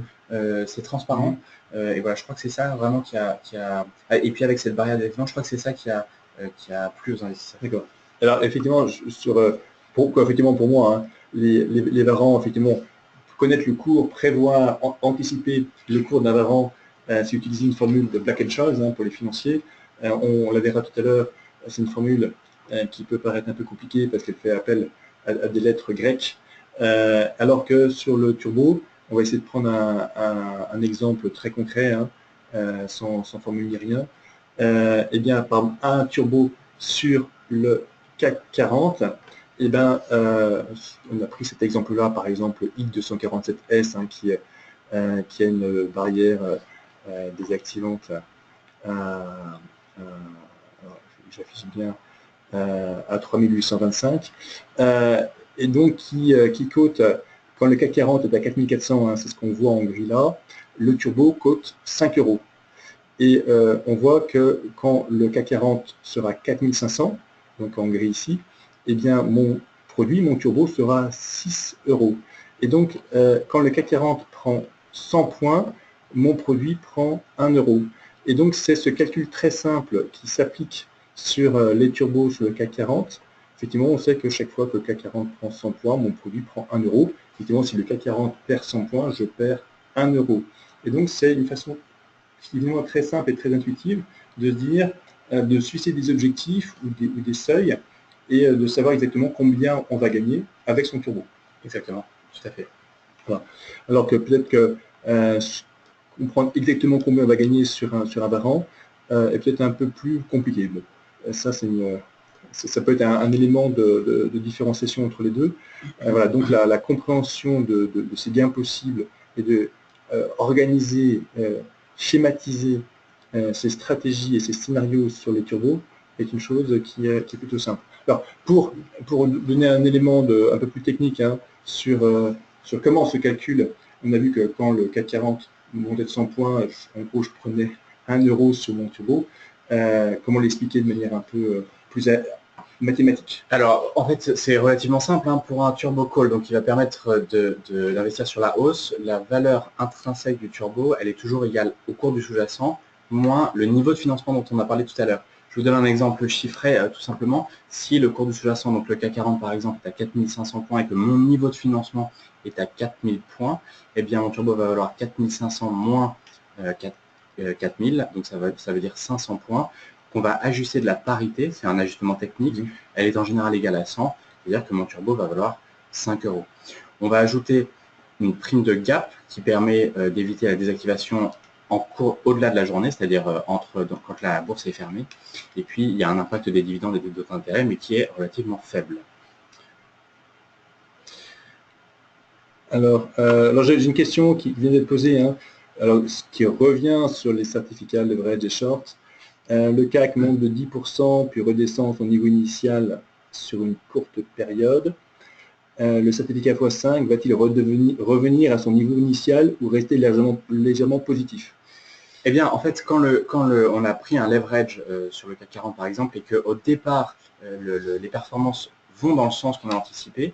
c'est transparent, et voilà, je crois que c'est ça vraiment qui a... Et puis avec cette barrière d'événement, je crois que c'est ça qui a plu aux investisseurs. D'accord. Alors, effectivement, effectivement, pour moi, les Varans, effectivement, connaître le cours, prévoir, anticiper le cours d'un Varan, c'est utiliser une formule de Black-Scholes pour les financiers. On la verra tout à l'heure, c'est une formule qui peut paraître un peu compliquée parce qu'elle fait appel à des lettres grecques, alors que sur le turbo, on va essayer de prendre un exemple très concret, hein, sans formule ni rien. Eh bien, par exemple, un turbo sur le CAC 40, eh bien, on a pris cet exemple-là, par exemple, I247S, hein, qui a une barrière désactivante, j'affiche bien, à 3825, et donc qui cote, quand le CAC 40 est à 4400, hein, c'est ce qu'on voit en gris là, le turbo cote 5 euros. Et on voit que quand le CAC 40 sera 4500, donc en gris ici, eh bien mon produit, mon turbo sera 6 euros. Et donc quand le CAC 40 prend 100 points, mon produit prend 1 euro. Et donc c'est ce calcul très simple qui s'applique sur les turbos sur le CAC 40. Effectivement, on sait que chaque fois que le CAC 40 prend 100 points, mon produit prend 1 euro. Effectivement, si le CAC 40 perd 100 points, je perds 1 euro. Et donc c'est une façon finalement très simple et très intuitive de dire, de se fixer des objectifs ou des seuils et de savoir exactement combien on va gagner avec son turbo. Exactement, tout à fait. Voilà. Alors que peut-être que comprendre exactement combien on va gagner sur un varan est peut-être un peu plus compliqué. Bon, ça, ça peut être un élément de différenciation entre les deux. Voilà, donc la compréhension de ces gains possibles et de organiser, schématiser ces stratégies et ces scénarios sur les turbos est une chose qui est plutôt simple. Alors, pour donner un élément un peu plus technique, hein, sur comment on se calcule, on a vu que quand le CAC 40 montait de 100 points, en gros, je prenais 1 euro sur mon turbo. Comment l'expliquer de manière un peu plus mathématique? Alors, en fait, c'est relativement simple, hein, pour un turbo call, donc il va permettre d'investir sur la hausse. La valeur intrinsèque du turbo, elle est toujours égale au cours du sous-jacent, moins le niveau de financement dont on a parlé tout à l'heure. Je vous donne un exemple chiffré, tout simplement. Si le cours du sous-jacent, donc le CAC 40 par exemple, est à 4500 points et que mon niveau de financement est à 4000 points, eh bien mon turbo va valoir 4500 moins 4000, donc ça veut dire 500 points. On va ajuster de la parité, c'est un ajustement technique, elle est en général égale à 100, c'est-à-dire que mon turbo va valoir 5 euros. On va ajouter une prime de gap qui permet d'éviter la désactivation en cours au-delà de la journée, c'est-à-dire quand la bourse est fermée. Et puis, il y a un impact des dividendes et des taux d'intérêt, mais qui est relativement faible. Alors j'ai une question qui vient d'être posée, hein. Alors, ce qui revient sur les certificats leverage et short. Le CAC monte de 10%, puis redescend à son niveau initial sur une courte période. Le certificat x5 va-t-il revenir à son niveau initial ou rester légèrement positif? Eh bien, en fait, quand on a pris un leverage sur le CAC 40 par exemple, et qu'au départ, les performances vont dans le sens qu'on a anticipé,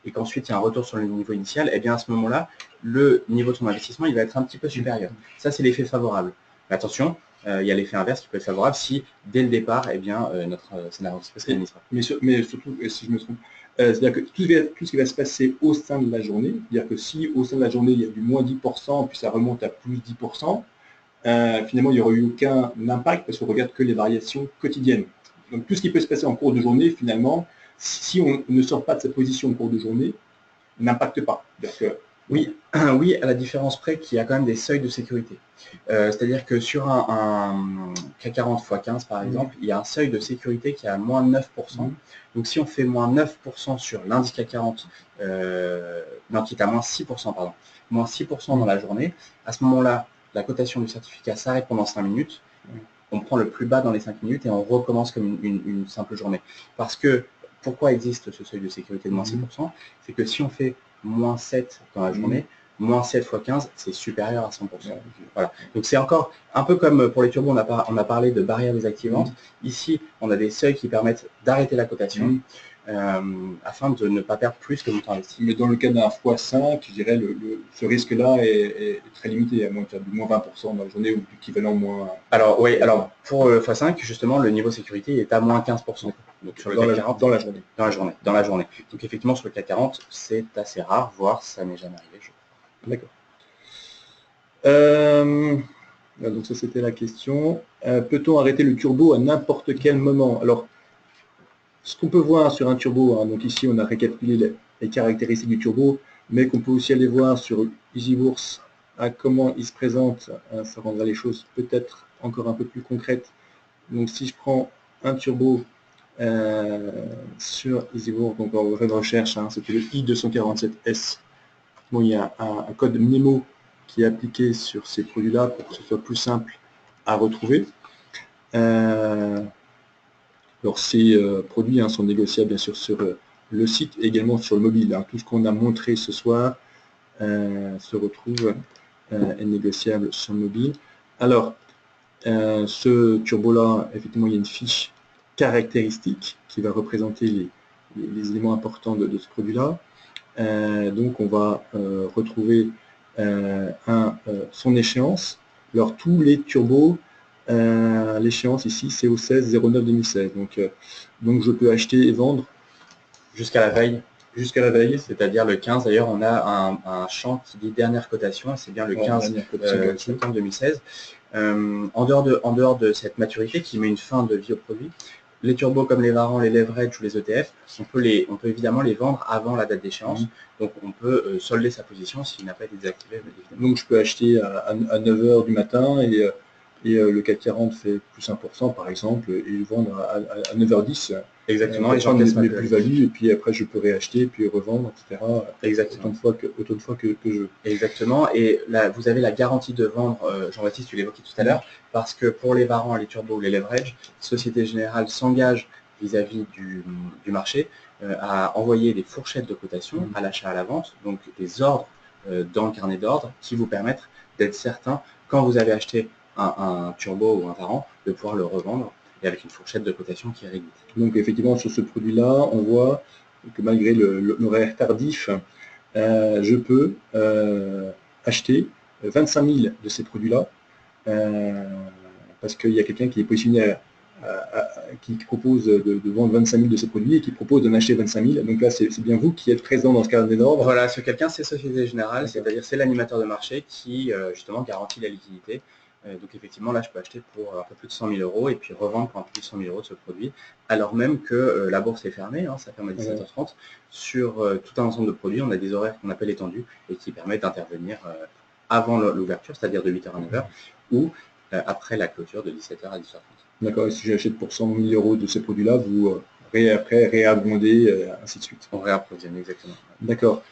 et qu'ensuite il y a un retour sur le niveau initial, eh bien à ce moment-là, le niveau de son investissement, il va être un petit peu supérieur. Ça, c'est l'effet favorable. Mais attention, il y a l'effet inverse qui peut être favorable si, dès le départ, eh bien, notre scénario se réalisera. Mais surtout, si je me trompe, c'est-à-dire que tout ce qui va se passer au sein de la journée, c'est-à-dire que si au sein de la journée, il y a du moins 10%, puis ça remonte à plus 10%, finalement, il n'y aura eu aucun impact parce qu'on regarde que les variations quotidiennes. Donc tout ce qui peut se passer en cours de journée, finalement, si on ne sort pas de sa position en cours de journée, n'impacte pas. Oui, oui, à la différence près qu'il y a quand même des seuils de sécurité. C'est-à-dire que sur un CAC 40 x 15 par exemple, il y a un seuil de sécurité qui est à moins 9%. Donc si on fait moins 9% sur l'indice CAC 40, non, qui est à moins 6%, pardon, moins 6% dans la journée, à ce moment-là, la cotation du certificat s'arrête pendant 5 minutes, on prend le plus bas dans les 5 minutes et on recommence comme une simple journée. Parce que, pourquoi existe ce seuil de sécurité de moins 6%? C'est que si on fait moins 7 dans la journée, moins 7 x 15, c'est supérieur à 100%. Voilà. Donc c'est encore un peu comme pour les turbos, on a parlé de barrières désactivantes. Ici, on a des seuils qui permettent d'arrêter la cotation afin de ne pas perdre plus que montant investi. Mais dans le cas d'un x5, je dirais ce risque-là est très limité, à moins de faire du moins 20% dans la journée ou l'équivalent moins... Alors oui, alors pour le x5, justement, le niveau de sécurité est à moins 15%. Donc sur le CAC 40, dans la journée. Dans la journée. Donc effectivement, sur le CAC 40, c'est assez rare, voire ça n'est jamais arrivé. D'accord. Donc ça, c'était la question. Peut-on arrêter le turbo à n'importe quel moment? Alors, Ce qu'on peut voir sur un turbo, hein, donc ici on a récapitulé les caractéristiques du turbo, mais qu'on peut aussi aller voir sur EasyBourse à comment il se présente, ça rendra les choses peut-être encore un peu plus concrètes. Donc si je prends un turbo sur EasyBourse, donc en vrai de recherche, hein, c'était le I247S. Bon, il y a un code MEMO qui est appliqué sur ces produits-là pour que ce soit plus simple à retrouver. Alors ces produits sont négociables bien sûr sur le site et également sur le mobile. Hein. Tout ce qu'on a montré ce soir se retrouve est négociable sur le mobile. Alors, ce turbo-là, effectivement, il y a une fiche caractéristique qui va représenter les éléments importants de ce produit-là. Donc, on va retrouver son échéance. Alors, tous les turbos, l'échéance ici, c'est au 16-09-2016. Donc, je peux acheter et vendre jusqu'à la veille. Jusqu'à la veille. C'est-à-dire le 15, d'ailleurs, on a un champ qui dit dernière cotation, et c'est bien le 15 septembre 2016. En dehors de cette maturité qui met une fin de vie au produit, les turbos comme les Varans, les leverage ou les ETF, on peut évidemment les vendre avant la date d'échéance. Donc on peut solder sa position s'il n'a pas été désactivé. Évidemment. Donc je peux acheter à 9 h du matin et le CAC 40 fait plus 1% par exemple et le vendre à 9 h 10. Exactement, et j'encaisse mes plus-values et puis après je peux réacheter, puis revendre, etc. Exactement. Autant de fois que je veux. Exactement, et là vous avez la garantie de vendre, Jean-Baptiste, tu l'évoquais tout à l'heure, parce que pour les Varans, les turbos, les leverage, Société Générale s'engage vis-à-vis du marché à envoyer des fourchettes de cotation à l'achat, à la vente, donc des ordres dans le carnet d'ordre qui vous permettent d'être certain, quand vous avez acheté un turbo ou un Varan, de pouvoir le revendre et avec une fourchette de cotation qui est réduite. Donc effectivement sur ce produit-là, on voit que malgré l'horaire tardif, je peux acheter 25 000 de ces produits-là parce qu'il y a quelqu'un qui est positionné qui propose de vendre 25 000 de ces produits et qui propose d'en acheter 25 000. Donc là, c'est bien vous qui êtes présent dans ce carnet d'ordre. Voilà, ce quelqu'un, c'est Société Générale, c'est-à-dire c'est l'animateur de marché qui justement garantit la liquidité. Donc effectivement, là, je peux acheter pour un peu plus de 100 000 € et puis revendre pour un peu plus de 100 000 € de ce produit, alors même que la bourse est fermée, ça ferme à 17 h 30. Sur tout un ensemble de produits, on a des horaires qu'on appelle étendus et qui permettent d'intervenir avant l'ouverture, c'est-à-dire de 8 h à 9 h, ou après la clôture de 17 h à 18 h 30. D'accord, et si j'achète pour 100 000 € de ces produits-là, vous après réabondez, ainsi de suite. On réapprovisionne, exactement. D'accord.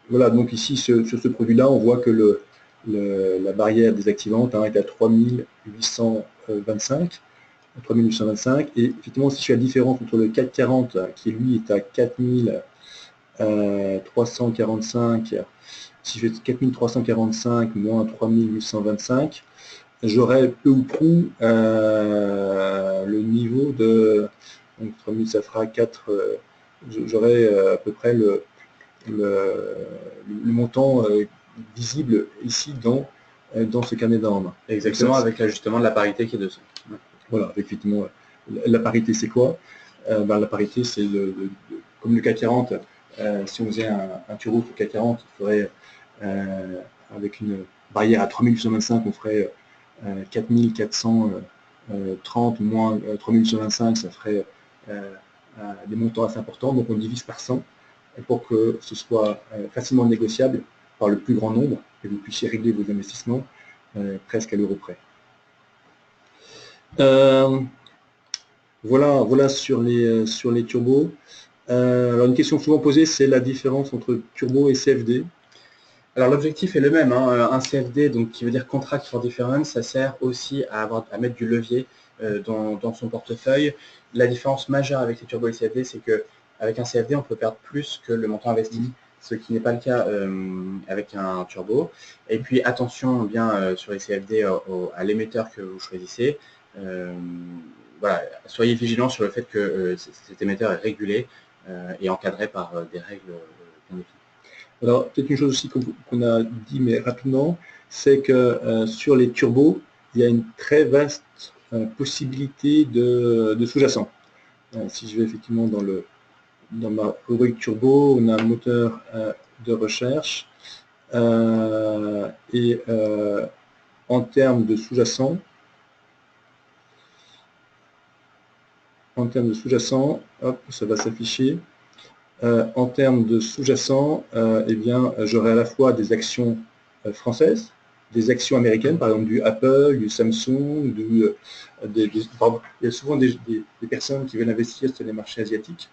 Voilà, donc ici, sur ce produit-là, on voit que la barrière désactivante est à 3825. 3825. Et effectivement, si je fais la différence entre le CAC 40, qui lui est à 4345, si je fais 4345 moins 3825, j'aurai peu ou prou le niveau de, donc 3000 ça fera 4, j'aurai à peu près le montant visible ici dans ce carnet d'ordre. Exactement, avec l'ajustement de la parité qui est dessous. Voilà, effectivement, la parité c'est quoi? La parité c'est comme le CAC 40, si on faisait un turbo sur le CAC 40, il faudrait avec une barrière à 3825, on ferait 4430 moins 3825, ça ferait des montants assez importants, donc on divise par 100 pour que ce soit facilement négociable par le plus grand nombre et vous puissiez régler vos investissements presque à l'euro près. Voilà sur les turbos. Alors une question souvent posée, c'est la différence entre turbo et CFD. Alors l'objectif est le même, un CFD, donc qui veut dire Contract for Difference, ça sert aussi à mettre du levier dans son portefeuille. La différence majeure avec les turbos et CFD, c'est qu'avec un CFD, on peut perdre plus que le montant investi, ce qui n'est pas le cas avec un turbo. Et puis attention bien sur les CFD à l'émetteur que vous choisissez. Voilà, soyez vigilants sur le fait que cet émetteur est régulé et encadré par des règles bien définies. Alors, peut-être une chose aussi qu'on a dit, mais rapidement, c'est que sur les turbos, il y a une très vaste possibilité de sous-jacent. Si je vais effectivement dans ma rubrique turbo, on a un moteur de recherche et en termes de sous-jacent, En termes de sous-jacent, hop, ça va s'afficher. En termes de sous-jacent, eh bien, j'aurai à la fois des actions françaises, des actions américaines, par exemple du Apple, du Samsung, pardon, il y a souvent des personnes qui veulent investir sur les marchés asiatiques.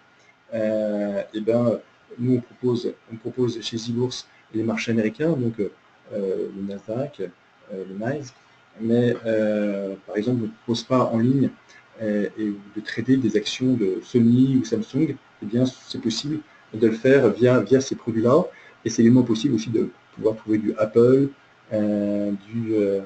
Eh ben, nous, on propose chez Z-Bourse les marchés américains, donc le Nasdaq, le NYSE, mais par exemple, on ne propose pas en ligne et de trader des actions de Sony ou Samsung. Eh bien, c'est possible de le faire via ces produits-là, et c'est également possible aussi de pouvoir trouver du Apple, du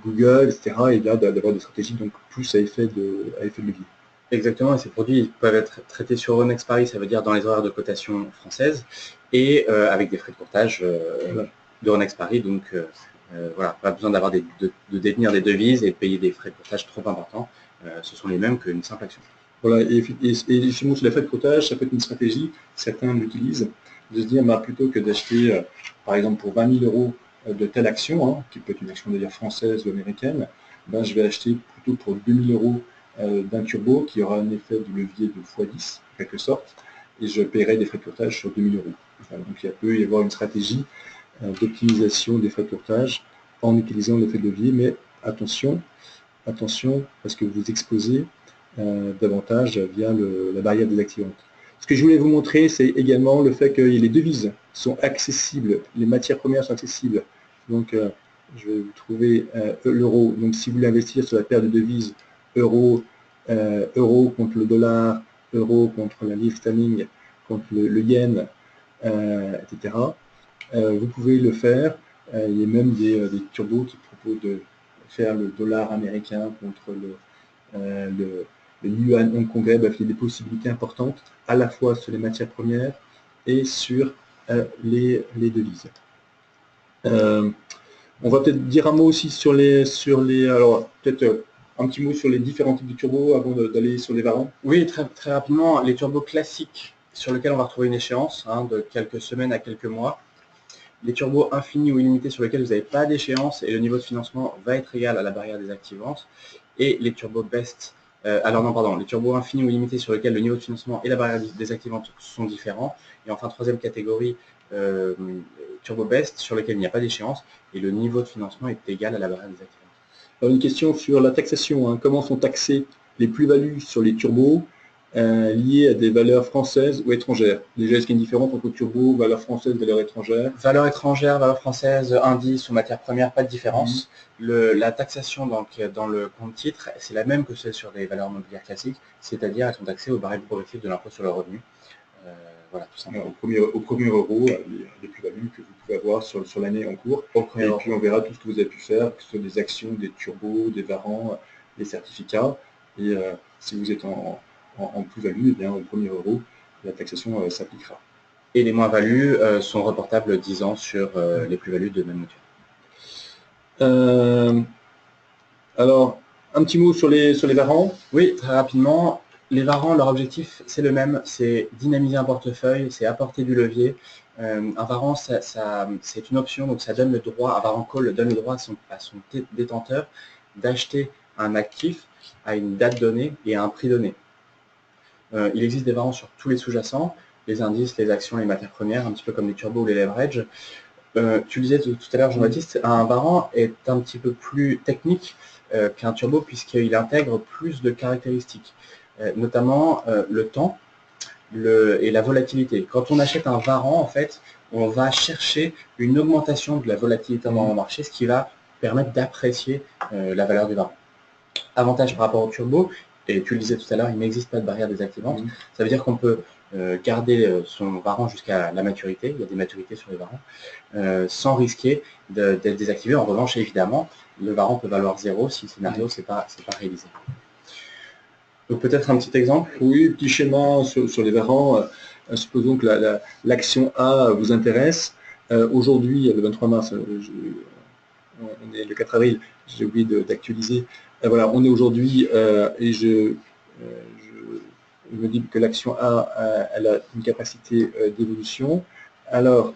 Google, etc. Et là, d'avoir des stratégies donc plus à effet de levier. Exactement, et ces produits ils peuvent être traités sur Euronext Paris, ça veut dire dans les horaires de cotation françaises, et avec des frais de courtage d'Euronext Paris. Donc voilà, pas besoin d'avoir de détenir des devises et de payer des frais de courtage trop importants. Ce sont les mêmes qu'une simple action. Voilà, et justement sur les frais de courtage, ça peut être une stratégie, certains l'utilisent, de se dire bah, plutôt que d'acheter par exemple pour 20 000 euros de telle action, hein, qui peut être une action d'ailleurs française ou américaine, ben, je vais acheter plutôt pour 2 000 euros d'un turbo qui aura un effet de levier de x10 en quelque sorte, et je paierai des frais de courtage sur 2 000 euros. Voilà, donc il peut y avoir une stratégie d'optimisation des frais de courtage en utilisant l'effet de levier, mais attention, parce que vous exposez davantage via la barrière désactivante. Ce que je voulais vous montrer, c'est également le fait que les devises sont accessibles, les matières premières sont accessibles. Donc, je vais vous trouver l'euro. Donc, si vous voulez investir sur la paire de devises euro contre le dollar, euro contre la livre sterling, contre le yen, etc., vous pouvez le faire. Il y a même des turbos qui proposent de faire le dollar américain contre le yuan hongkongais. Il y a des possibilités importantes à la fois sur les matières premières et sur les devises. On va peut-être dire un mot aussi sur les alors peut-être un petit mot sur les différents types de turbos avant d'aller sur les varants. Oui, très, très rapidement, les turbos classiques sur lesquels on va retrouver une échéance de quelques semaines à quelques mois. Les turbos infinis ou illimités sur lesquels vous n'avez pas d'échéance et le niveau de financement va être égal à la barrière désactivante. Et les turbos best, les turbos infinis ou illimités sur lesquels le niveau de financement et la barrière désactivante sont différents. Et enfin, troisième catégorie, turbo best sur lesquels il n'y a pas d'échéance et le niveau de financement est égal à la barrière désactivante. Alors, une question sur la taxation. Comment sont taxées les plus-values sur les turbos liées à des valeurs françaises ou étrangères? Déjà, est-ce qu'il y a une différence entre turbo, valeur française, valeur étrangère? Valeur étrangère, valeur française, indice ou matière première, pas de différence. La taxation donc, dans le compte titre, c'est la même que celle sur les valeurs mobilières classiques, c'est-à-dire elles sont taxées au barème progressif de l'impôt sur le revenu. Voilà, tout simplement. Au premier euro, les plus-values que vous pouvez avoir sur l'année en cours. Et puis on verra tout ce que vous avez pu faire, que ce soit des actions, des turbos, des varants, des certificats. Et si vous êtes en plus-value, eh bien au premier euro, la taxation s'appliquera. Et les moins-values sont reportables 10 ans sur les plus-values de même nature. Alors, un petit mot sur les varants. Oui, très rapidement. Les varants, leur objectif, c'est le même, c'est dynamiser un portefeuille, c'est apporter du levier. Un varant, c'est une option, donc ça donne le droit, un varant call donne le droit à son détenteur d'acheter un actif à une date donnée et à un prix donné. Il existe des varants sur tous les sous-jacents, les indices, les actions, les matières premières, un petit peu comme les turbos ou les leverage. Tu disais tout à l'heure, Jean-Baptiste, un varant est un petit peu plus technique qu'un turbo puisqu'il intègre plus de caractéristiques, notamment le temps et la volatilité. Quand on achète un varant, en fait, on va chercher une augmentation de la volatilité dans le marché, ce qui va permettre d'apprécier la valeur du varant. Avantage par rapport au turbo, et tu le disais tout à l'heure, il n'existe pas de barrière désactivante. Ça veut dire qu'on peut garder son varant jusqu'à la maturité, il y a des maturités sur les varants, sans risquer d'être désactivé. En revanche, évidemment, le varant peut valoir 0 si le scénario c'est pas réalisé. Donc peut-être un petit exemple. Oui, petit schéma sur les varants. Supposons que l'action A vous intéresse. Aujourd'hui, le 23 mars, on est le 4 avril, j'ai oublié d'actualiser. Voilà, on est aujourd'hui et je me dis que l'action A, elle a une capacité d'évolution. Alors,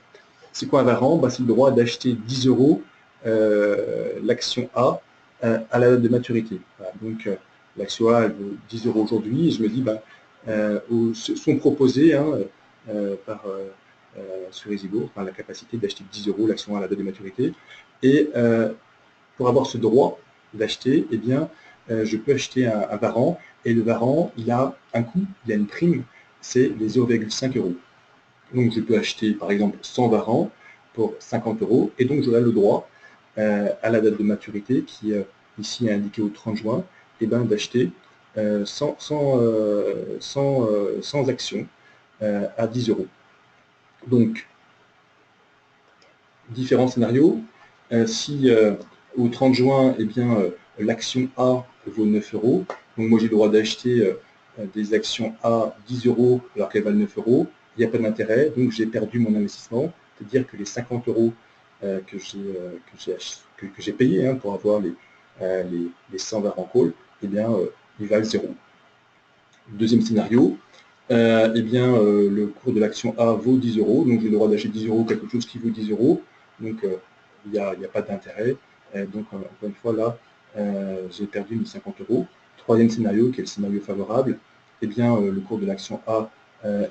c'est quoi un varant? C'est le droit d'acheter 10 euros l'action A à la date de maturité. Voilà, donc, l'action A elle vaut 10 € aujourd'hui, et je me dis, sont proposés sur EasyBourse la capacité d'acheter 10 € l'action à la date de maturité. Et pour avoir ce droit d'acheter, eh bien, je peux acheter un varant, et le varant, il a un coût, il a une prime, c'est les 0,5 €. Donc je peux acheter par exemple 100 varans pour 50 €, et donc j'aurai le droit, à la date de maturité, qui ici est indiqué au 30 juin, eh ben, d'acheter 100 actions à 10 €. Donc, différents scénarios. Si au 30 juin, eh bien, l'action A vaut 9 €, donc moi j'ai le droit d'acheter des actions A 10 € alors qu'elles valent 9 €, il n'y a pas d'intérêt, donc j'ai perdu mon investissement, c'est-à-dire que les 50 € que j'ai payé pour avoir les 100 varans call, eh bien, ils valent 0. Deuxième scénario, le cours de l'action A vaut 10 €, donc j'ai le droit d'acheter 10 € quelque chose qui vaut 10 €, donc il n'y a pas d'intérêt, donc encore une fois là, j'ai perdu mes 50 €. Troisième scénario, qui est le scénario favorable, eh bien, le cours de l'action A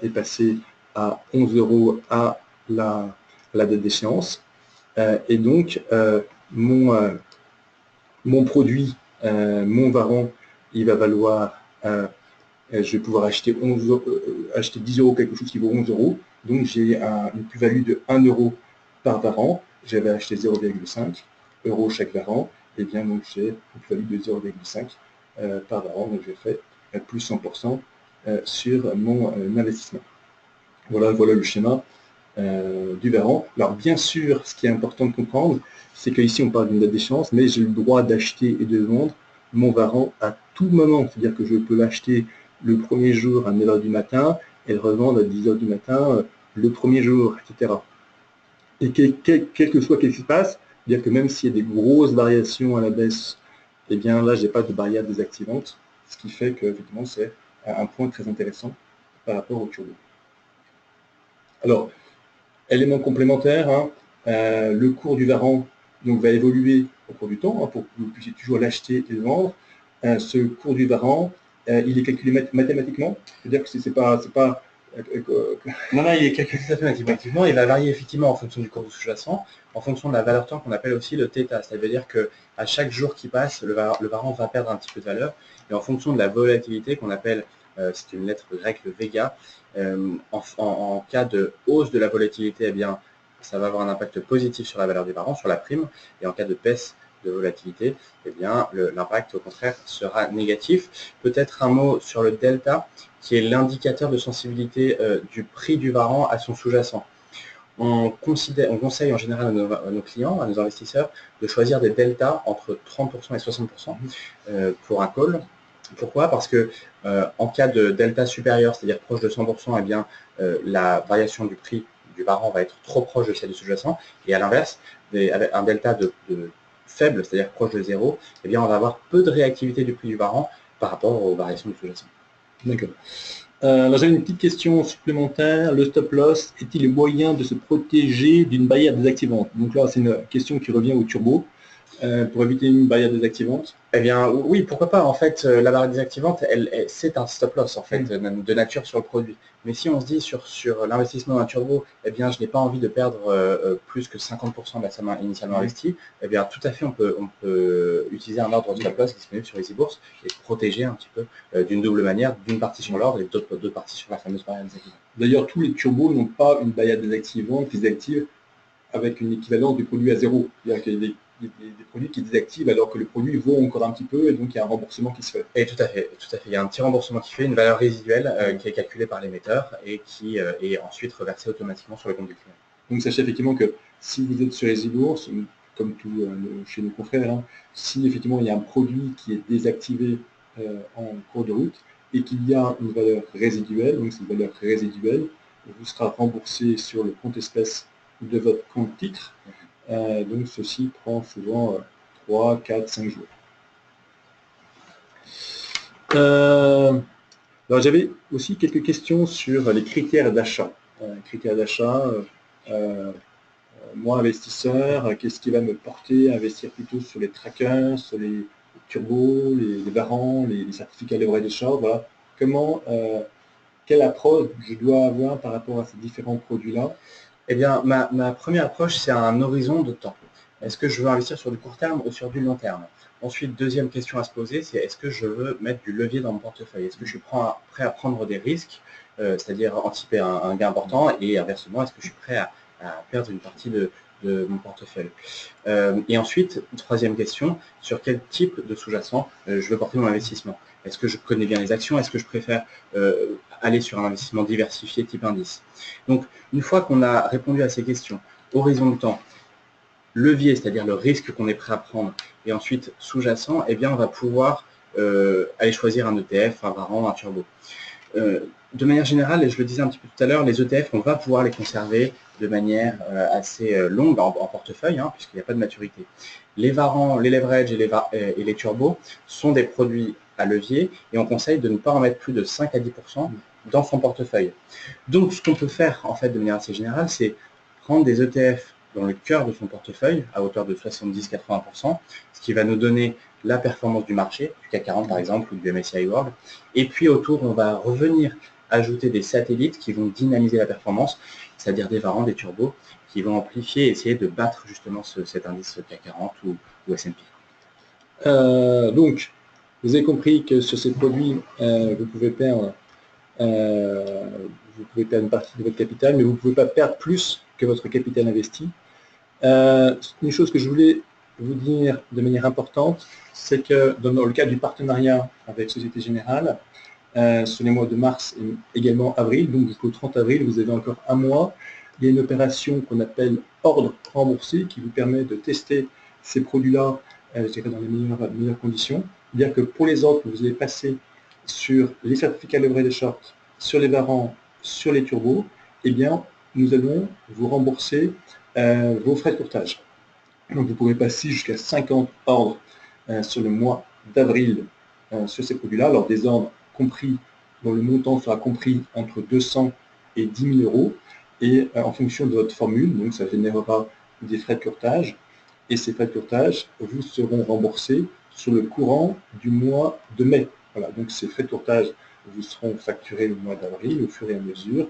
est passé à 11 € à la date d'échéance, et donc mon produit, mon varan, il va valoir, je vais pouvoir acheter 10 € quelque chose qui vaut 11 €, donc j'ai une plus-value de 1 € par varan, j'avais acheté 0,5 € chaque varan, et bien donc j'ai une plus-value de 0,5 par varan, donc j'ai fait plus 100% sur mon investissement. Voilà le schéma du varan. Alors bien sûr, ce qui est important de comprendre, c'est qu'ici on parle d'une date d'échéance, mais j'ai le droit d'acheter et de vendre mon varan à tout moment, c'est-à-dire que je peux l'acheter le premier jour à 9 h du matin et le revendre à 10 h du matin le premier jour, etc. Et quel que soit ce qui se passe, c'est-à-dire que même s'il y a des grosses variations à la baisse, eh bien là, je n'ai pas de barrière désactivante, ce qui fait que effectivement c'est un point très intéressant par rapport au turbo. Alors, élément complémentaire, le cours du varan va évoluer au cours du temps, pour que vous puissiez toujours l'acheter et le vendre. Ce cours du varan, il est calculé mathématiquement, c'est-à-dire que c'est pas Non, il est calculé tout à fait mathématiquement. Il va varier effectivement en fonction du cours sous-jacent, en fonction de la valeur temps qu'on appelle aussi le θ. Ça veut dire qu'à chaque jour qui passe, le varan va perdre un petit peu de valeur. Et en fonction de la volatilité qu'on appelle, c'est une lettre grecque, le véga, en cas de hausse de la volatilité, eh bien, ça va avoir un impact positif sur la valeur du varan, sur la prime. Et en cas de baisse de volatilité, eh bien, l'impact au contraire sera négatif. Peut-être un mot sur le delta, qui est l'indicateur de sensibilité du prix du varan à son sous-jacent. On conseille en général à nos clients, à nos investisseurs, de choisir des deltas entre 30% et 60% pour un call. Pourquoi? Parce que en cas de delta supérieur, c'est-à-dire proche de 100%, eh bien, la variation du prix du varan va être trop proche de celle du sous-jacent. Et à l'inverse, avec un delta de faible, c'est-à-dire proche de 0, eh bien, on va avoir peu de réactivité du prix du varan par rapport aux variations du sous-jacent. D'accord. Alors j'avais une petite question supplémentaire. Le stop loss est-il le moyen de se protéger d'une barrière désactivante? Donc là, c'est une question qui revient au turbo. Pour éviter une barrière désactivante? Eh bien, oui, pourquoi pas. En fait, la barrière désactivante, c'est un stop loss en fait, de nature sur le produit. Mais si on se dit sur l'investissement d'un turbo, eh bien, je n'ai pas envie de perdre plus que 50% de la somme initialement investie, eh bien, tout à fait, on peut utiliser un ordre de stop loss disponible sur EasyBourse et se protéger un petit peu d'une double manière, d'une partie sur l'ordre et d'autres parties sur la fameuse barrière désactivante. D'ailleurs, tous les turbos n'ont pas une barrière désactivante qui désactive avec une équivalence du produit à zéro. C'est-à-dire qu'il y a des produits qui désactivent alors que le produit vaut encore un petit peu, et donc il y a un remboursement qui se fait. Et tout à fait. Il y a un petit remboursement qui fait une valeur résiduelle qui est calculée par l'émetteur et qui est ensuite reversée automatiquement sur le compte du client. Donc sachez effectivement que si vous êtes sur EasyBourse, comme tout chez nos confrères, si effectivement il y a un produit qui est désactivé en cours de route et qu'il y a une valeur résiduelle, donc cette valeur résiduelle vous sera remboursé sur le compte espèce de votre compte titre. Donc ceci prend souvent 3, 4, 5 jours. Alors j'avais aussi quelques questions sur les critères d'achat. Moi, investisseur, qu'est-ce qui va me porter à investir plutôt sur les trackers, sur les turbos, les varans, les certificats leverage short, voilà. Quelle approche je dois avoir par rapport à ces différents produits-là? Eh bien, ma première approche, c'est un horizon de temps. Est-ce que je veux investir sur du court terme ou sur du long terme? Ensuite, deuxième question à se poser, c'est est-ce que je veux mettre du levier dans mon portefeuille? Est-ce que je suis prêt à prendre des risques, c'est-à-dire anticiper un gain important, et inversement, est-ce que je suis prêt à perdre une partie de mon portefeuille? Et ensuite, troisième question, sur quel type de sous-jacent je veux porter mon investissement? Est-ce que je connais bien les actions? Est-ce que je préfère aller sur un investissement diversifié type indice? Donc, une fois qu'on a répondu à ces questions, horizon de temps, levier, c'est-à-dire le risque qu'on est prêt à prendre, et ensuite sous-jacent, eh bien, on va pouvoir aller choisir un ETF, un Varant, un Turbo. De manière générale, et je le disais un petit peu tout à l'heure, les ETF, on va pouvoir les conserver de manière assez longue en portefeuille, puisqu'il n'y a pas de maturité. Les Varants, les leverage et les turbos sont des produits à levier, et on conseille de ne pas en mettre plus de 5 à 10% dans son portefeuille. Donc, ce qu'on peut faire, en fait, de manière assez générale, c'est prendre des ETF dans le cœur de son portefeuille, à hauteur de 70-80%, ce qui va nous donner la performance du marché, du CAC 40 par exemple, ou du MSCI World. Et puis autour, on va revenir ajouter des satellites qui vont dynamiser la performance, c'est-à-dire des Varants, des turbos, qui vont amplifier et essayer de battre justement cet indice CAC 40 ou S&P. Donc, vous avez compris que sur ces produits, vous pouvez perdre une partie de votre capital, mais vous ne pouvez pas perdre plus que votre capital investi. Une chose que je voulais vous dire de manière importante, c'est que dans le cadre du partenariat avec Société Générale, sur les mois de mars et également avril, donc jusqu'au 30 avril, vous avez encore un mois, il y a une opération qu'on appelle ordre remboursé qui vous permet de tester ces produits-là, je dirais dans les meilleures conditions. C'est-à-dire que pour les autres, vous allez passer sur les certificats leverage short, sur les Varants, sur les turbos, eh bien, nous allons vous rembourser vos frais de courtage. Donc vous pourrez passer jusqu'à 50 ordres sur le mois d'avril sur ces produits-là. Alors des ordres compris, dont le montant sera compris entre 200 et 10 000 euros, et en fonction de votre formule, donc ça générera des frais de courtage, et ces frais de courtage vous seront remboursés sur le courant du mois de mai. Voilà, donc ces frais de courtage vous seront facturés au mois d'avril au fur et à mesure.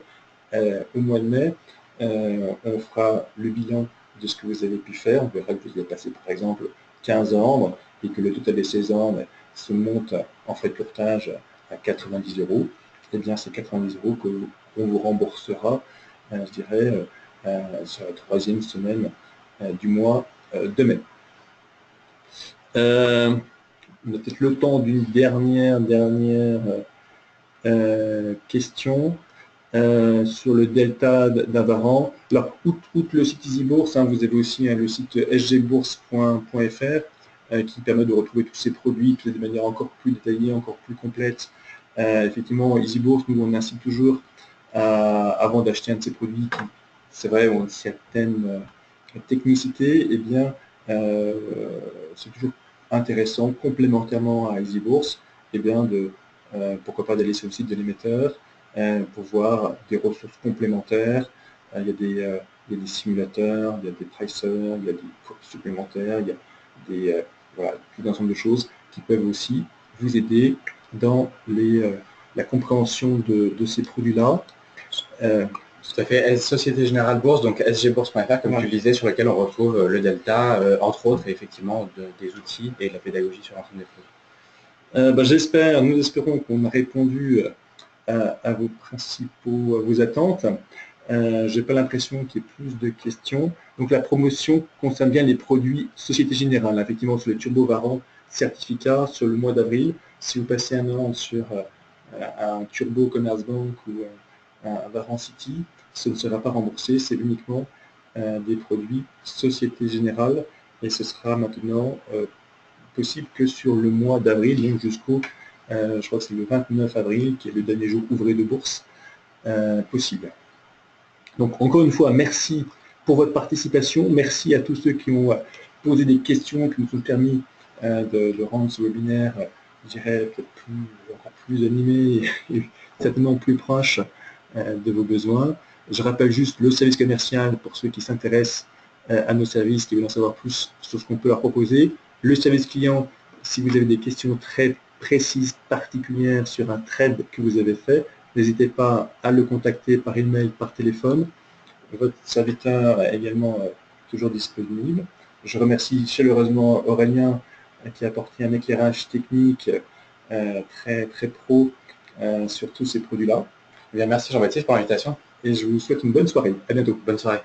Au mois de mai, on fera le bilan de ce que vous avez pu faire. On verra que vous avez passé par exemple 15 ordres et que le total de ces ordres se monte en frais de courtage à 90 euros. Et bien c'est 90 euros qu'on vous remboursera, je dirais, sur la troisième semaine du mois de mai. On a peut-être le temps d'une dernière question. Sur le delta d'un Varant. Alors, outre le site EasyBourse, vous avez aussi le site sgbourse.fr qui permet de retrouver tous ces produits de manière encore plus détaillée, encore plus complète. Effectivement, EasyBourse, nous on incite toujours avant d'acheter un de ces produits qui, c'est vrai, ont une certaine technicité, eh bien, c'est toujours intéressant, complémentairement à EasyBourse, eh bien, pourquoi pas d'aller sur le site de l'émetteur, pour voir des ressources complémentaires. Il y a des simulateurs, il y a des pricers, il y a des cours supplémentaires, il y a voilà, tout un ensemble de choses qui peuvent aussi vous aider dans la compréhension de ces produits-là. Tout à fait. Société Générale Bourse, donc sgbourse.fr, comme tu le disais, sur lequel on retrouve le delta, entre autres, et effectivement, des outils et de la pédagogie sur l'ensemble des produits. Nous espérons qu'on a répondu à vos attentes. Je n'ai pas l'impression qu'il y ait plus de questions. Donc la promotion concerne bien les produits Société Générale. Effectivement, sur les Turbo Varant certificats sur le mois d'avril. Si vous passez un ordre sur un Turbo Commerzbank ou un Varant City, ce ne sera pas remboursé. C'est uniquement des produits Société Générale. Et ce sera maintenant possible que sur le mois d'avril, donc jusqu'au je crois que c'est le 29 avril, qui est le dernier jour ouvré de bourse possible. Donc encore une fois, merci pour votre participation. Merci à tous ceux qui ont posé des questions, qui nous ont permis de rendre ce webinaire, je dirais, peut-être encore plus animé et certainement plus proche de vos besoins. Je rappelle juste le service commercial pour ceux qui s'intéressent à nos services, qui veulent en savoir plus sur ce qu'on peut leur proposer. Le service client si vous avez des questions très précises, particulières sur un trade que vous avez fait, n'hésitez pas à le contacter par email, par téléphone. Votre serviteur est également toujours disponible. Je remercie chaleureusement Aurélien qui a apporté un éclairage technique très, très pro sur tous ces produits-là. Bien, merci Jean-Baptiste pour l'invitation. Et je vous souhaite une bonne soirée. À bientôt. Bonne soirée.